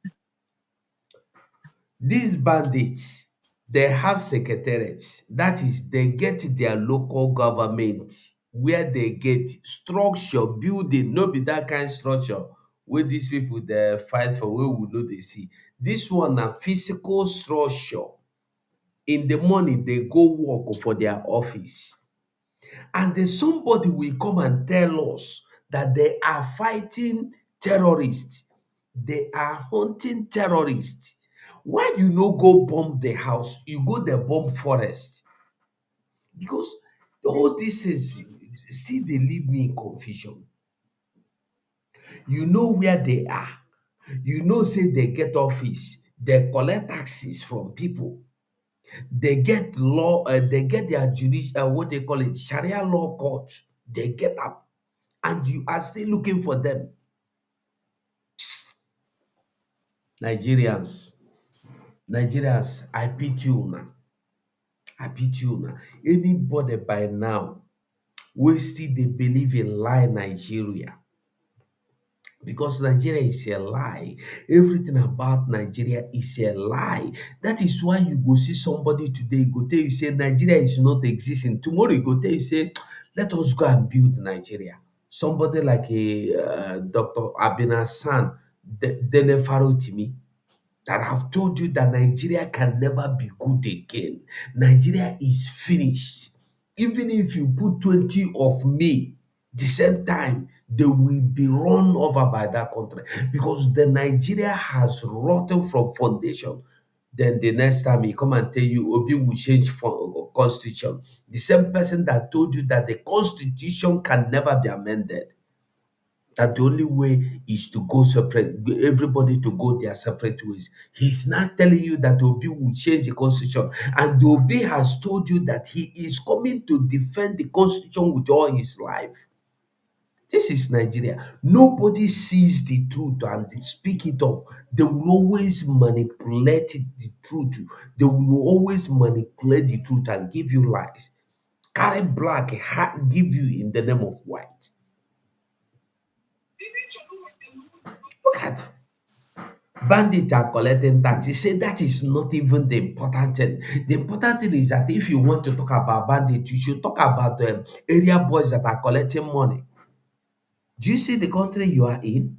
these bandits, they have secretariats. That is, they get their local government where they get structure, building, no be that kind structure where these people they fight for where we know they see. This one a physical structure. In the morning, they go work for their office. And then somebody will come and tell us that they are fighting terrorists. They are hunting terrorists. Why you no go bomb the house? You go the bomb forest. Because all this is see they leave me in confusion. You know where they are. You know, say they get office, they collect taxes from people. They get law, they get their judicial, what they call it, Sharia law court. They get up, and you are still looking for them. Nigerians, Nigerians, I pity you now. I pity you now. Anybody by now, we still they believe in lie Nigeria. Because Nigeria is a lie. Everything about Nigeria is a lie. That is why you go see somebody today, go tell you say Nigeria is not existing. Tomorrow you go tell you say, let us go and build Nigeria. Somebody like a Dr. Abina San, Dele Farotimi, that have told you that Nigeria can never be good again. Nigeria is finished. Even if you put 20 of me, the same time, they will be run over by that country because the Nigeria has rotten from foundation. Then the next time he come and tell you Obi will change for constitution, the same person that told you that the constitution can never be amended, that the only way is to go separate, everybody to go their separate ways. He's not telling you that Obi will change the constitution, and Obi has told you that he is coming to defend the constitution with all his life. This is Nigeria. Nobody sees the truth and they speak it up. They will always manipulate the truth. They will always manipulate the truth and give you lies. Carry black, give you in the name of white. Look at bandits are collecting tax. You say that is not even the important thing. The important thing is that if you want to talk about bandits, you should talk about the area boys that are collecting money. Do you see the country you are in?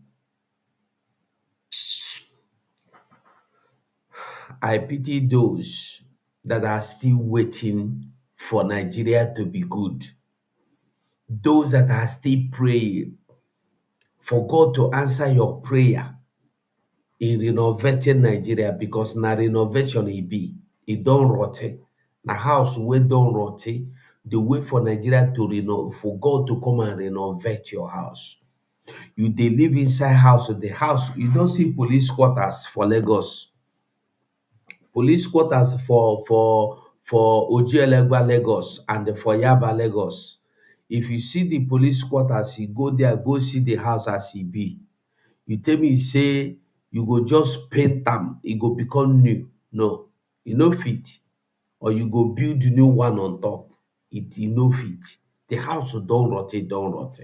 I pity those that are still waiting for Nigeria to be good. Those that are still praying for God to answer your prayer in renovating Nigeria, because na renovation e be, e don rot. Na house wey don rot, the way for Nigeria to for God to come and renovate your house. You dey live inside house, the house, you don see police quarters for Lagos. Police quarters for Ojuelegba, Lagos, and for Yaba, Lagos. If you see the police quarters, you go there, go see the house as e be. You tell me say you go just paint am, e go become new. No, e no fit. Or you go build new one on top. E no fit. The house don rot, don rot.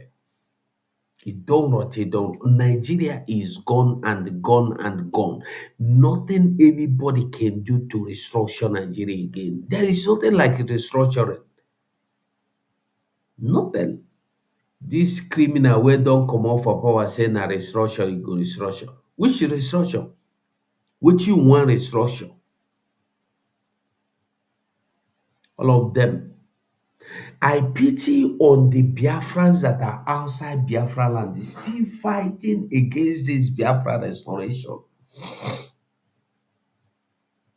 It don't rot, it don't. Nigeria is gone and gone and gone. Nothing anybody can do to restructure Nigeria again. There is nothing like restructuring. Nothing. This criminal wey don comot for power say na restructure, you go restructure. Which restructure? Which you wan restructure? All of them. I pity on the Biafrans that are outside Biafra land, still fighting against this Biafra restoration.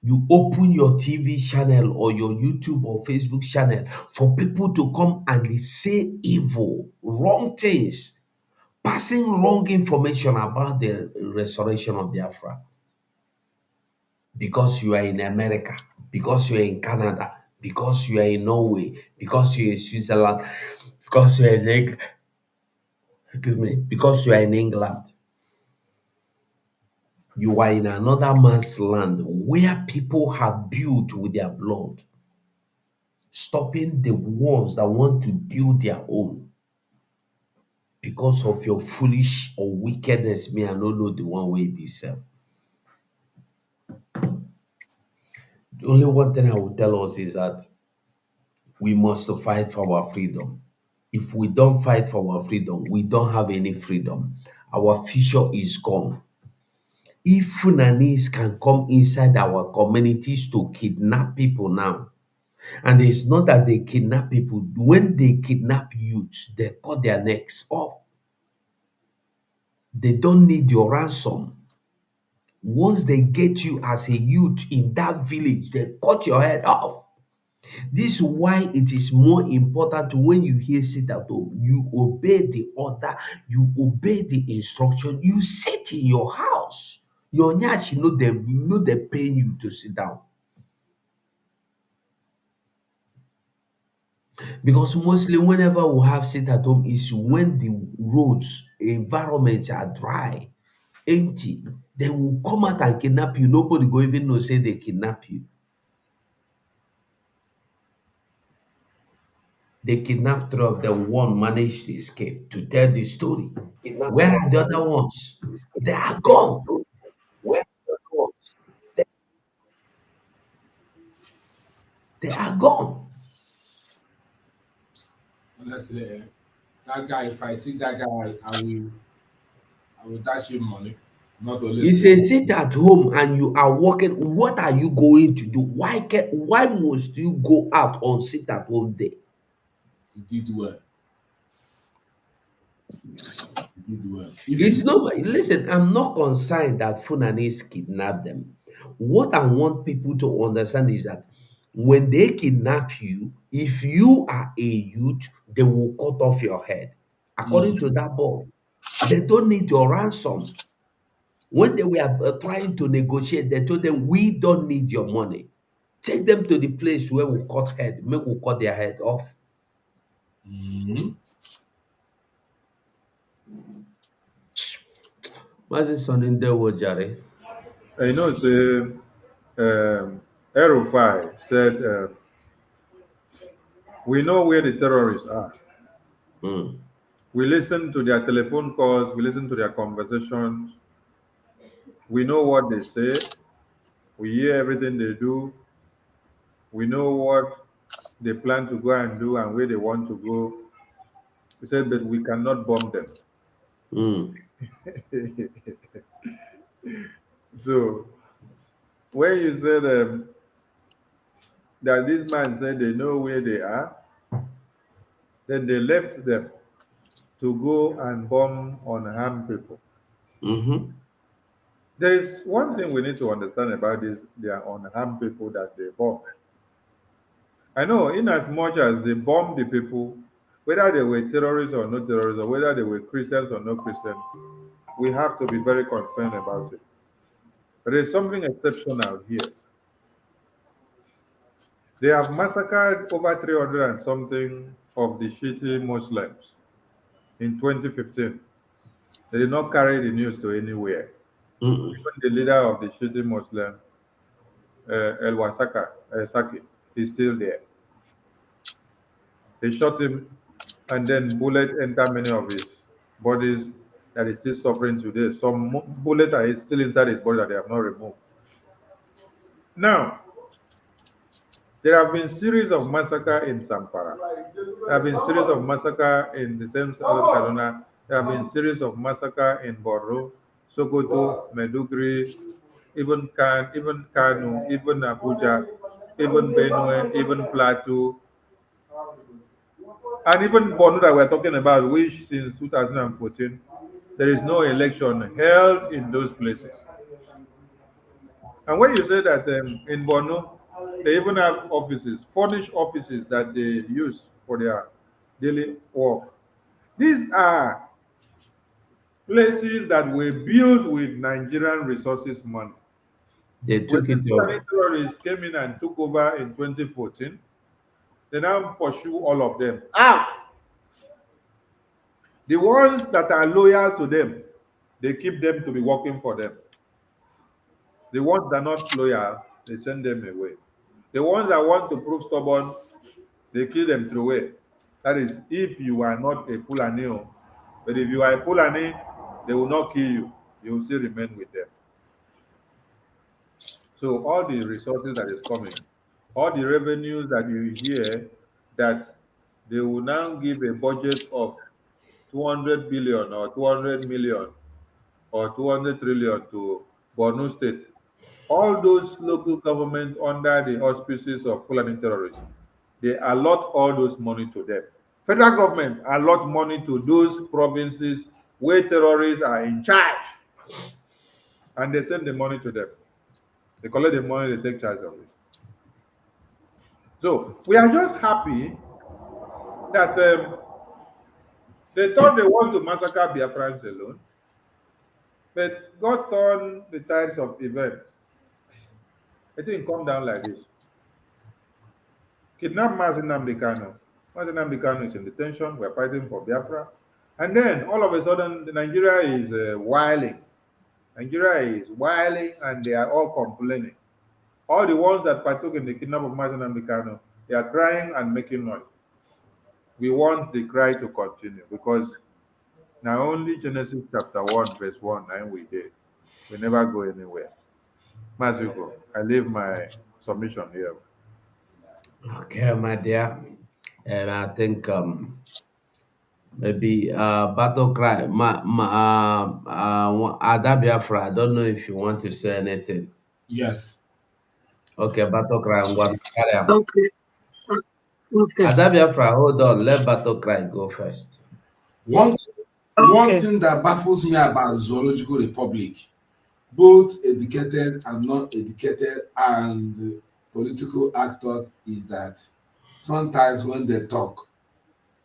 You open your TV channel or your YouTube or Facebook channel for people to come and say evil, wrong things, passing wrong information about the restoration of Biafra. Because you are in America, because you are in Canada, because you are in Norway, because you are in Switzerland, because you are in because you are in England. You are in another man's land where people have built with their blood, stopping the ones that want to build their own. Because of your foolish or wickedness, me, I don't know the one way be self. The only one thing I will tell us is that we must fight for our freedom. If we don't fight for our freedom, we don't have any freedom. Our future is gone. If Funanis can come inside our communities to kidnap people now, and it's not that they kidnap people, when they kidnap youths, they cut their necks off. They don't need your ransom. Once they get you as a youth in that village, they cut your head off. This is why it is more important when you hear sit at home, you obey the order, you obey the instruction, you sit in your house. Your nyash know they paying you to sit down. Because mostly whenever we have sit at home is when the roads, environments are dry, empty. They will come out and kidnap you. Nobody go even know say they kidnap you. They kidnapped three of them. One managed to escape to tell the story. Where are the other ones? They are gone. Where are the other ones? They, they are gone. Honestly, that guy, if I see that guy, I will dash him money. Not only He to says, sit at home and you are working. What are you going to do? Why must you go out on sit at home day? he did well. He did well. If It's he not, listen, I'm not concerned that Funanis kidnap them. What I want people to understand is that when they kidnap you, if you are a youth, they will cut off your head. According to that boy, they don't need your ransom. When they were trying to negotiate, they told them, we don't need your money. Take them to the place where we cut head, make we cut their head off. Mhm. Mazi Soninde Wojare. I know, say, Erufai said, we know where the terrorists are. Mm. We listen to their telephone calls, we listen to their conversations, we know what they say, we hear everything they do, we know what they plan to go and do and where they want to go. He said, but we cannot bomb them. Mm. So when you said that this man said they know where they are, then they left them to go and bomb unarmed people. Mm-hmm. There is one thing we need to understand about this: they are unarmed people that they bomb. I know, in as much as they bomb the people, whether they were terrorists or not terrorists, or whether they were Christians or not Christians, we have to be very concerned about it. There is something exceptional here. They have massacred over 300 and something of the Shiite Muslims in 2015. They did not carry the news to anywhere. Mm-mm. Even the leader of the Shiite Muslim, El Wasaka, Saki, is still there. They shot him, and then bullets enter many of his bodies that is still suffering today. Some bullets are still inside his body that they have not removed. Now, there have been series of massacre in Zamfara. There have been series of massacre in the same southern Kaduna. There have been series of massacre in Borno, Sokoto, Meduguri, even Kanu, even Abuja, even Benue, even Plateau, and even Borno that we're talking about, which since 2014 there is no election held in those places. And when you say that in Borno, they even have offices, furnished offices that they use for their daily work. These are places that were built with Nigerian resources money. They When took the it Fulani over. terrorists came in and took over in 2014, they now pursue all of them out. The ones that are loyal to them, they keep them to be working for them. The ones that are not loyal, they send them away. The ones that want to prove stubborn, they kill them through away. That is, if you are not a Fulani, but if you are a Fulani, they will not kill you. You will still remain with them. So all the resources that is coming, all the revenues that you hear that they will now give a budget of 200 billion or 200 million or 200 trillion to Borno State. All those local governments under the auspices of Fulani terrorists, they allot all those money to them. Federal government allot money to those provinces where terrorists are in charge, and they send the money to them. They collect the money, they take charge of it. So we are just happy that they thought they want to massacre Biafrans alone, but God turned the tides of events. It didn't come down like this. Kidnap Mazin Namdekano. Mazi Nnamdi Kanu is in detention. We're fighting for Biafra. And then all of a sudden, Nigeria is whiling. Nigeria is whiling and they are all complaining. All the ones that partook in the kidnapping of Mazi Nnamdi Kanu, they are crying and making noise. We want the cry to continue because now only Genesis chapter 1, verse 1, and we did. We never go anywhere. Mazuko, I leave my submission here. Okay, my dear. And I think maybe battle cry. Ada Biafra, I don't know if you want to say anything. Yes. Okay, battle cry. I'm going to carry on. Okay. Okay. Ada Biafra, hold on. Let battle cry go first. One Okay. thing that baffles me about Zoological Republic, both educated and non-educated and political actors, is that sometimes when they talk,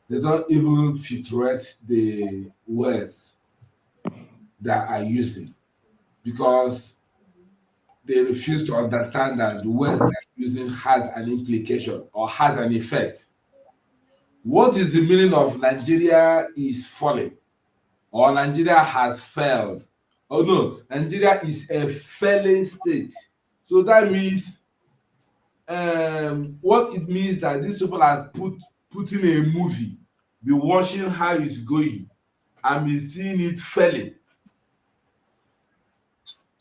they don't even filtrate the words that are using because they refuse to understand that the words they're using has an implication or has an effect. What is the meaning of Nigeria is falling or Nigeria has failed? Oh no, Nigeria is a failing state. So that means what it means that these people are putting a movie, be watching how it's going, and be seeing it failing.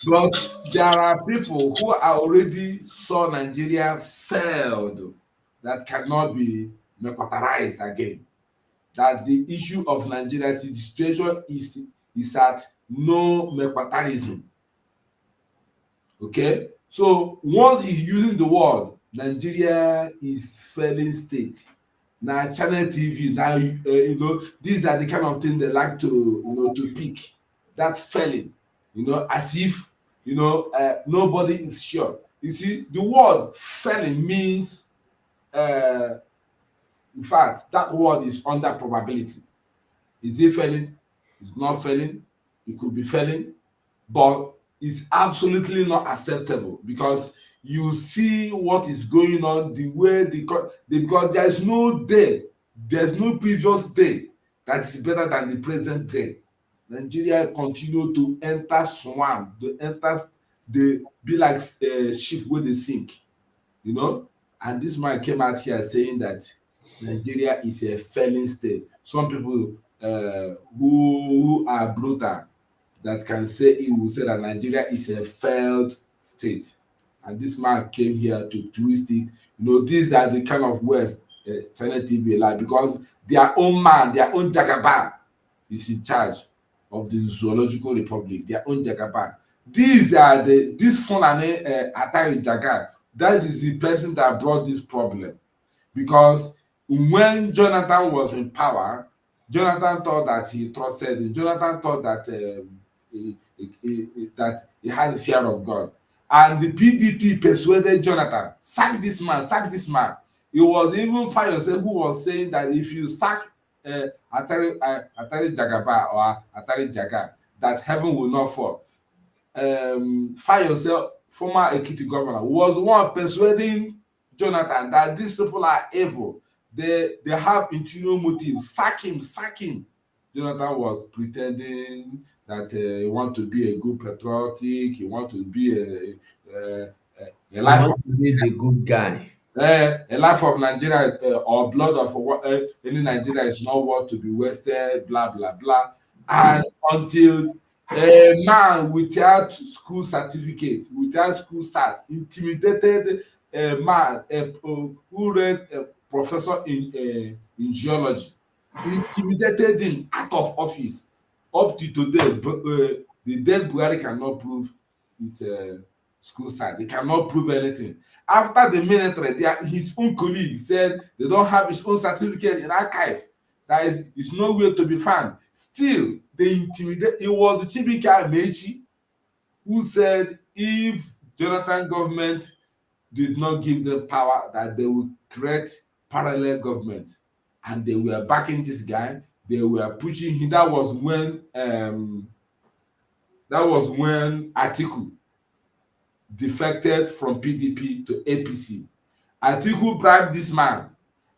But there are people who are already saw Nigeria failed that cannot be mercantilized again. That the issue of Nigeria's situation is at no mercantilism. Okay, so once he's using the word Nigeria is failing state, now channel TV, now these are the kind of things they like to to pick. That failing, as if nobody is sure. You see, the word failing means in fact that word is under probability. Is it failing? It's not failing. It could be failing, but it's absolutely not acceptable because you see what is going on, the way because there's no previous day that is better than the present day. Nigeria continue to enter swamp, they be like ship wey dey sink, and this man came out here saying that Nigeria is a failing state. Some people who are brutal that can say it will say that Nigeria is a failed state. And this man came here to twist it. These are the kind of words China TV like because their own man, their own Jagaba is in charge of the Zoological Republic, their own Jagaba. This Fulani Atari Jaga, that is the person that brought this problem. Because when Jonathan was in power, Jonathan thought that he trusted him. Jonathan thought that that he had a fear of God. And the PDP persuaded Jonathan, sack this man, sack this man. It was even Fayose who was saying that if you sack Atari Jagaba or Atari Jaga, that heaven will not fall. Fayose, former Ekiti governor, was one persuading Jonathan that these people are evil. They have interior motives. Sack him, sack him. Jonathan was pretending that he want to be a good patriotic. He want to be a life of the good guy. A life of Nigeria or blood of any Nigeria is not worth to be wasted. Blah blah blah. And until a man without school certificate, without school cert, intimidated a man who read a professor in geology, intimidated him out of office. Up to today, the dead BRGIE cannot prove his school cert. They cannot prove anything. After the military, his own colleagues said they don't have his own certificate in archive. That is nowhere to be found. Still, they intimidate. It was the Chibika Amechi who said if Jonathan government did not give them power, that they would create parallel government, and they were backing this guy. They were pushing him. That was when Atiku defected from PDP to APC. Atiku bribed this man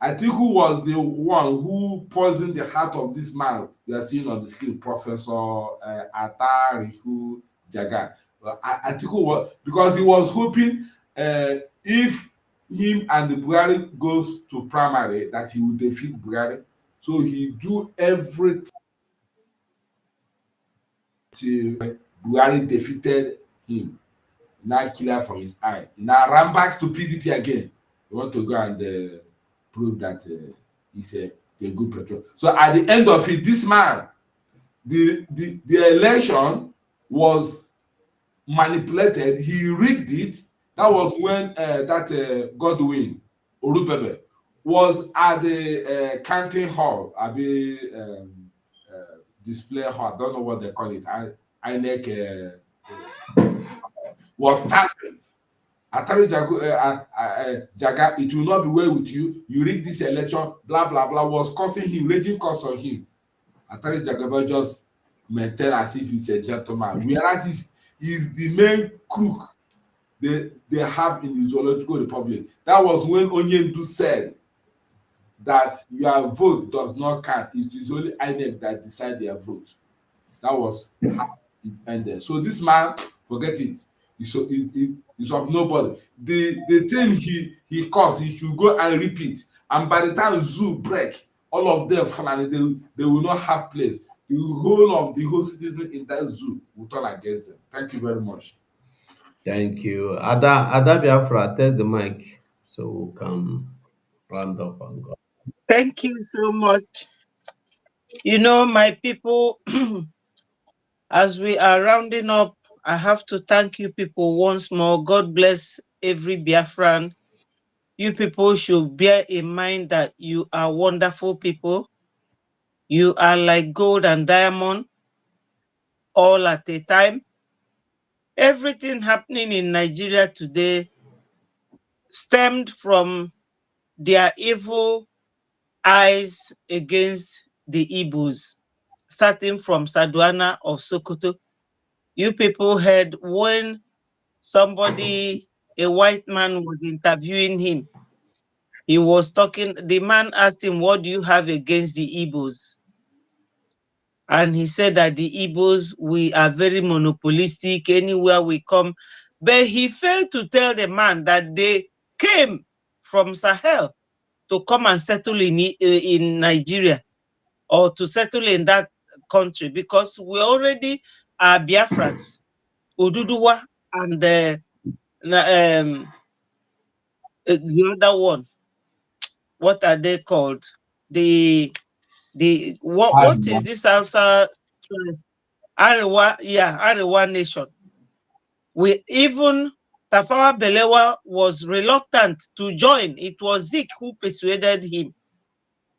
Atiku was the one who poisoned the heart of this man you are seeing on the screen, Professor Atarifu Jaga. Atiku was, because he was hoping if him and the Buhari goes to primary that he would defeat Buhari. So he do everything till Buhari defeated him. Now killer from his eye. He now ran back to PDP again. He want to go and prove that he's a good patriot. So at the end of it, this man, the election was manipulated. He rigged it. That was when Godwin Orubebe was at the counting hall, display hall. I don't know what they call it. INEC was starting. Atari Jaga, it will not be well with you. You rig this election, blah blah blah, was causing him, raging cause on him. Atari Jagaba just maintain as if he's a gentleman, whereas he's the main crook they have in the Zoological Republic. That was when Onyendu said that your vote does not count. It is only INEC that decide their vote. That was how it ended. So this man, forget it. It's of nobody. The thing he caused, he should go and repeat. And by the time zoo break, all of them finally they will not have place. The whole citizen in that zoo will turn against them. Thank you very much. Thank you. Ada Biafra, take the mic so we can round up and go. Thank you so much. You know, my people, as we are rounding up, I have to thank you people once more. God bless every Biafran. You people should bear in mind that you are wonderful people. You are like gold and diamond all at a time. Everything happening in Nigeria today stemmed from their evil eyes against the Igbos, starting from Saduana of Sokoto. You people heard when somebody, a white man, was interviewing him. He was talking, the man asked him, what do you have against the Igbos? And he said that the Igbos, we are very monopolistic anywhere we come. But he failed to tell the man that they came from Sahel to come and settle in Nigeria or to settle in that country, because we already are Biafrans, Oduduwa, and the other one. What are they called? What is this Hausa? Arewa, yeah, Arewa nation. We even Tafawa Balewa was reluctant to join. It was Zik who persuaded him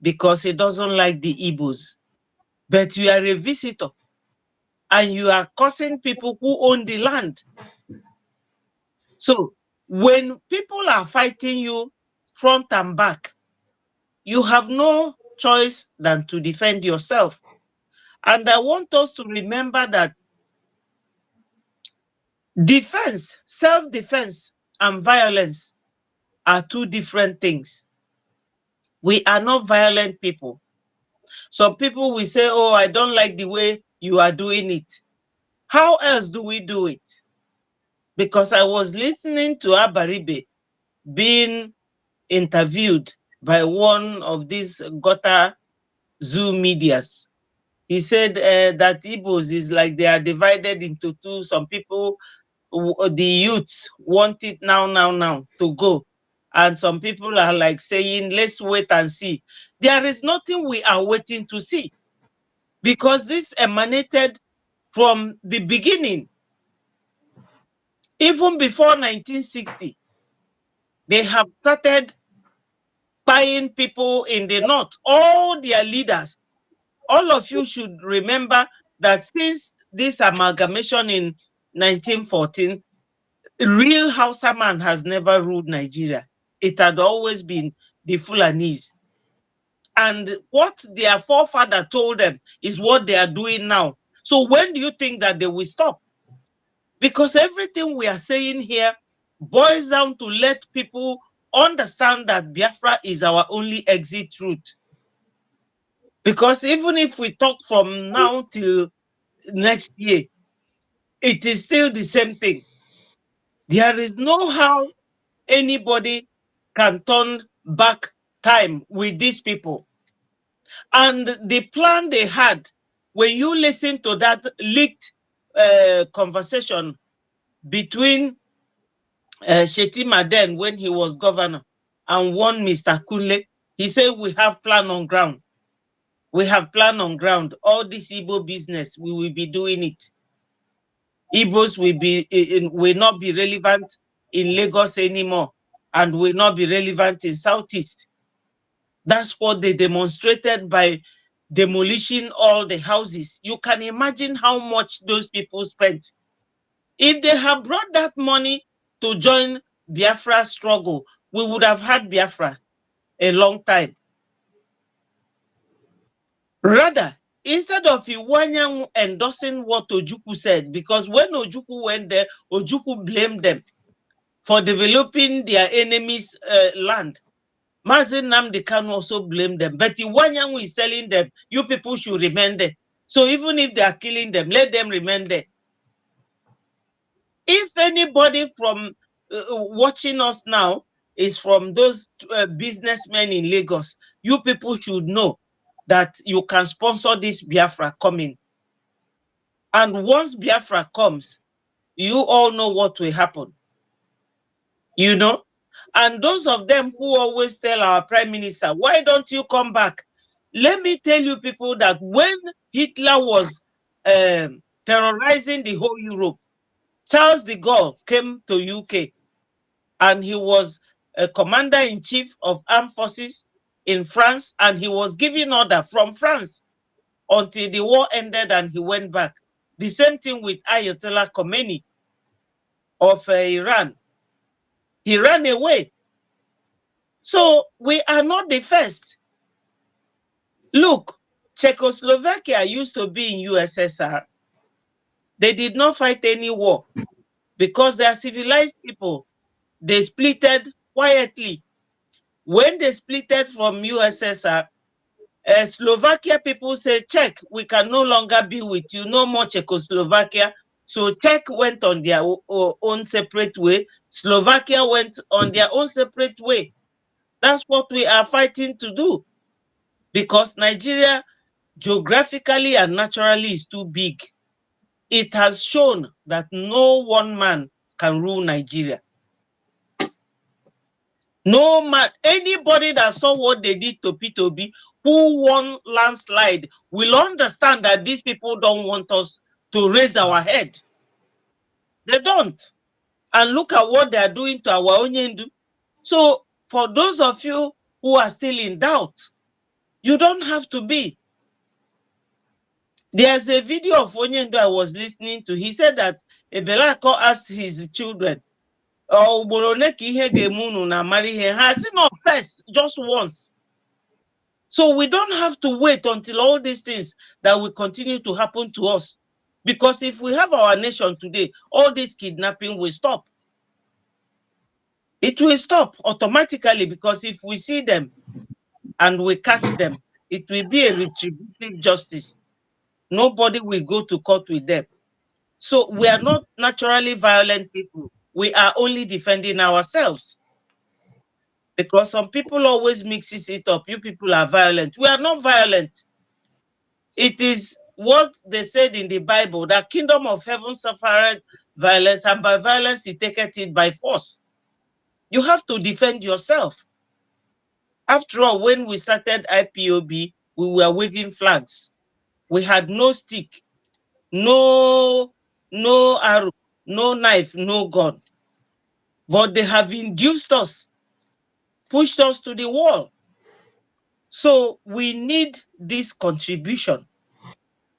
because he doesn't like the Igbos. But you are a visitor and you are causing people who own the land. So when people are fighting you front and back, you have no choice than to defend yourself. And I want us to remember that defense, self-defense, and violence are two different things. We are not violent people. Some people will say, oh, I don't like the way you are doing it. How else do we do it? Because I was listening to Abaribe being interviewed by one of these Gota Zoo medias. He said that Igbos is like they are divided into two. Some people, the youths want it now to go. And some people are like saying, let's wait and see. There is nothing we are waiting to see, because this emanated from the beginning. Even before 1960, they have started buying people in the north, all their leaders. All of you should remember that since this amalgamation in 1914, real Hausa man has never ruled Nigeria. It had always been the Fulanese. And what their forefather told them is what they are doing now. So when do you think that they will stop? Because everything we are saying here boils down to let people understand that Biafra is our only exit route. Because even if we talk from now till next year, it is still the same thing. There is no how anybody can turn back time with these people. And the plan they had, when you listen to that leaked conversation between Shetima then when he was governor and one Mr. Kunle, he said, we have plan on ground. We have plan on ground. All this Igbo business, we will be doing it. Igbos will not be relevant in Lagos anymore and will not be relevant in Southeast. That's what they demonstrated by demolishing all the houses. You can imagine how much those people spent. If they had brought that money to join Biafra struggle, we would have had Biafra a long time. Rather, instead of Iwanyan endorsing what Ojukwu said, because when Ojukwu went there, Ojukwu blamed them for developing their enemies' land. Mazi Nnamdi Kanu also blamed them. But Iwanyan is telling them, you people should remain there. So even if they are killing them, let them remain there. If anybody from watching us now is from those businessmen in Lagos, you people should know that you can sponsor this Biafra coming. And once Biafra comes, you all know what will happen. You know? And those of them who always tell our prime minister, why don't you come back? Let me tell you people that when Hitler was terrorizing the whole Europe, Charles de Gaulle came to UK and he was a commander-in-chief of armed forces in France, and he was giving order from France until the war ended and he went back. The same thing with Ayatollah Khomeini of Iran. He ran away. So we are not the first. Look, Czechoslovakia used to be in USSR. They did not fight any war because they are civilized people. They splitted quietly. When they splitted from USSR, Slovakia people said, Czech, we can no longer be with you, no more Czechoslovakia. So Czech went on their own separate way. Slovakia went on their own separate way. That's what we are fighting to do. Because Nigeria, geographically and naturally, is too big. It has shown that no one man can rule Nigeria. No man, anybody that saw what they did to P2B, who won landslide, will understand that these people don't want us to raise our head. They don't. And look at what they are doing to our Onyendu. So for those of you who are still in doubt, you don't have to be. There's a video of Onyendu I was listening to. He said that Ebelako asked his children, oh, has he not first, just once. So we don't have to wait until all these things that will continue to happen to us. Because if we have our nation today, all this kidnapping will stop. It will stop automatically, because if we see them and we catch them, it will be a retributive justice. Nobody will go to court with them. So we are not naturally violent people. We are only defending ourselves. Because some people always mixes it up. You people are violent. We are not violent. It is what they said in the Bible, that kingdom of heaven suffered violence, and by violence he taketh it by force. You have to defend yourself. After all, when we started IPOB, we were waving flags. We had no stick, no arrow, no knife, no gun. But they have induced us, pushed us to the wall. So we need this contribution.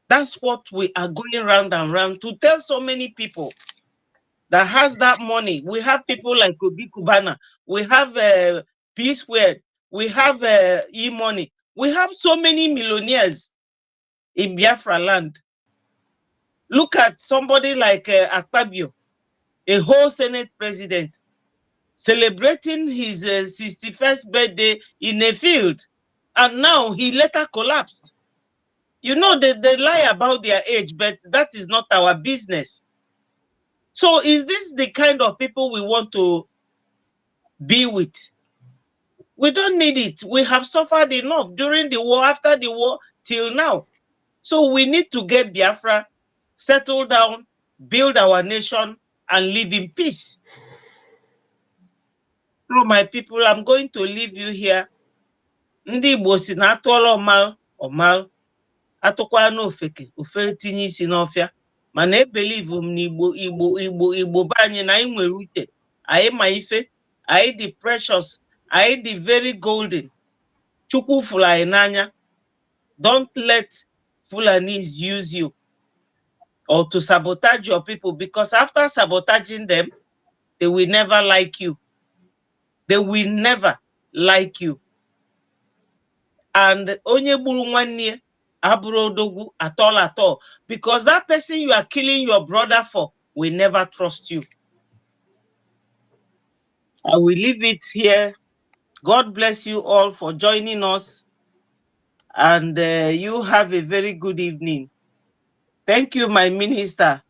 That's what we are going round and round to tell so many people that has that money. We have people like Obi Kubana. We have P Squared. We have E-Money. We have so many millionaires in Biafra land. Look at somebody like Akpabio, a whole Senate president. celebrating his 61st birthday in a field, and now he later collapsed. You know, they lie about their age, but that is not our business. So is this the kind of people we want to be with? We don't need it. We have suffered enough during the war, after the war, till now. So we need to get Biafra, settle down, build our nation, and live in peace. So my people, I'm going to leave you here. Ndị Igbo si na atụọla ọmal, atụkwa n'ofeke, ofere tinye isi n'ọfịa. Mana ebelieve m na Igbo be anyị na anyị nwere uche, anyị ma ife, anyị dị precious, anyị dị very golden. Chukwu fụrụ anyị n'anya. Don't let Fulanis use you or to sabotage your people, because after sabotaging them, they will never like you. They will never like you. And onye gburu nwanne abụrụ odogwu at all, because that person you are killing your brother for will never trust you. I will leave it here. God bless you all for joining us, and you have a very good evening. Thank you, my minister,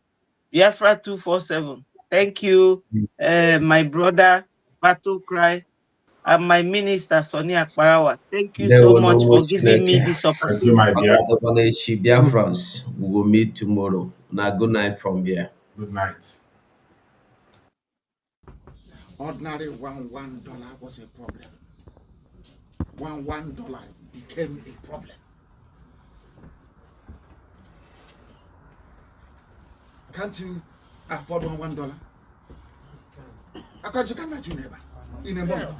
Biafra 247. Thank you, my brother, Battle Cry, and my minister, Sonia Akbarawa. Thank you so much for giving me this opportunity. Thank you, my dear. BIAFRANS, we will meet tomorrow. Now, good night from here. Good night. Ordinary $1 was a problem. $1 became a problem. Can't you afford $1? How come you can't let your neighbor in a month?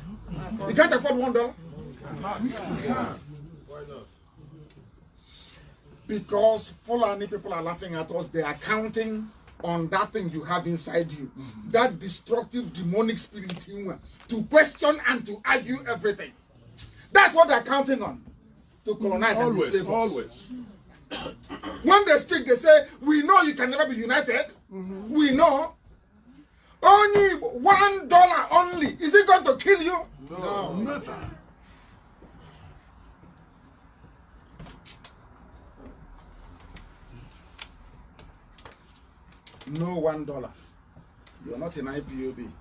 You can't afford $1? Why not? Because Fulani people are laughing at us. They are counting on that thing you have inside you, that destructive demonic spirit to question and to argue everything. That's what they're counting on, to colonize and enslave us. Always. When they speak, they say, we know you can never be united. We know. Only $1 only. Is it going to kill you? No, never. No $1. You're not in IPOB.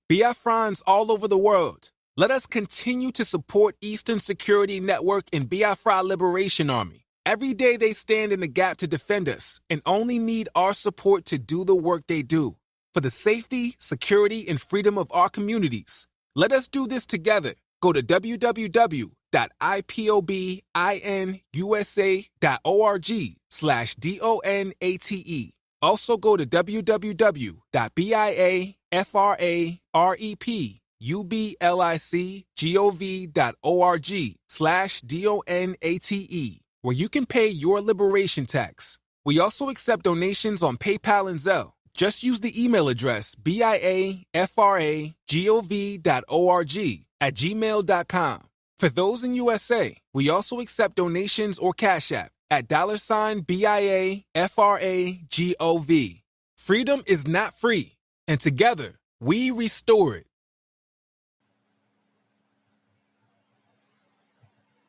BIAFRANS all over the world. Let us continue to support Eastern Security Network and Biafra Liberation Army. Every day they stand in the gap to defend us and only need our support to do the work they do. For the safety, security, and freedom of our communities. Let us do this together. Go to www.ipobinUSA.org/DONATE. Also go to www.biafrarepublicgov.org/DONATE, where you can pay your liberation tax. We also accept donations on PayPal and Zelle. Just use the email address biafragov.org@gmail.com. For those in USA, we also accept donations or Cash App at $BIAFRAGOV. Freedom is not free, and together we restore it.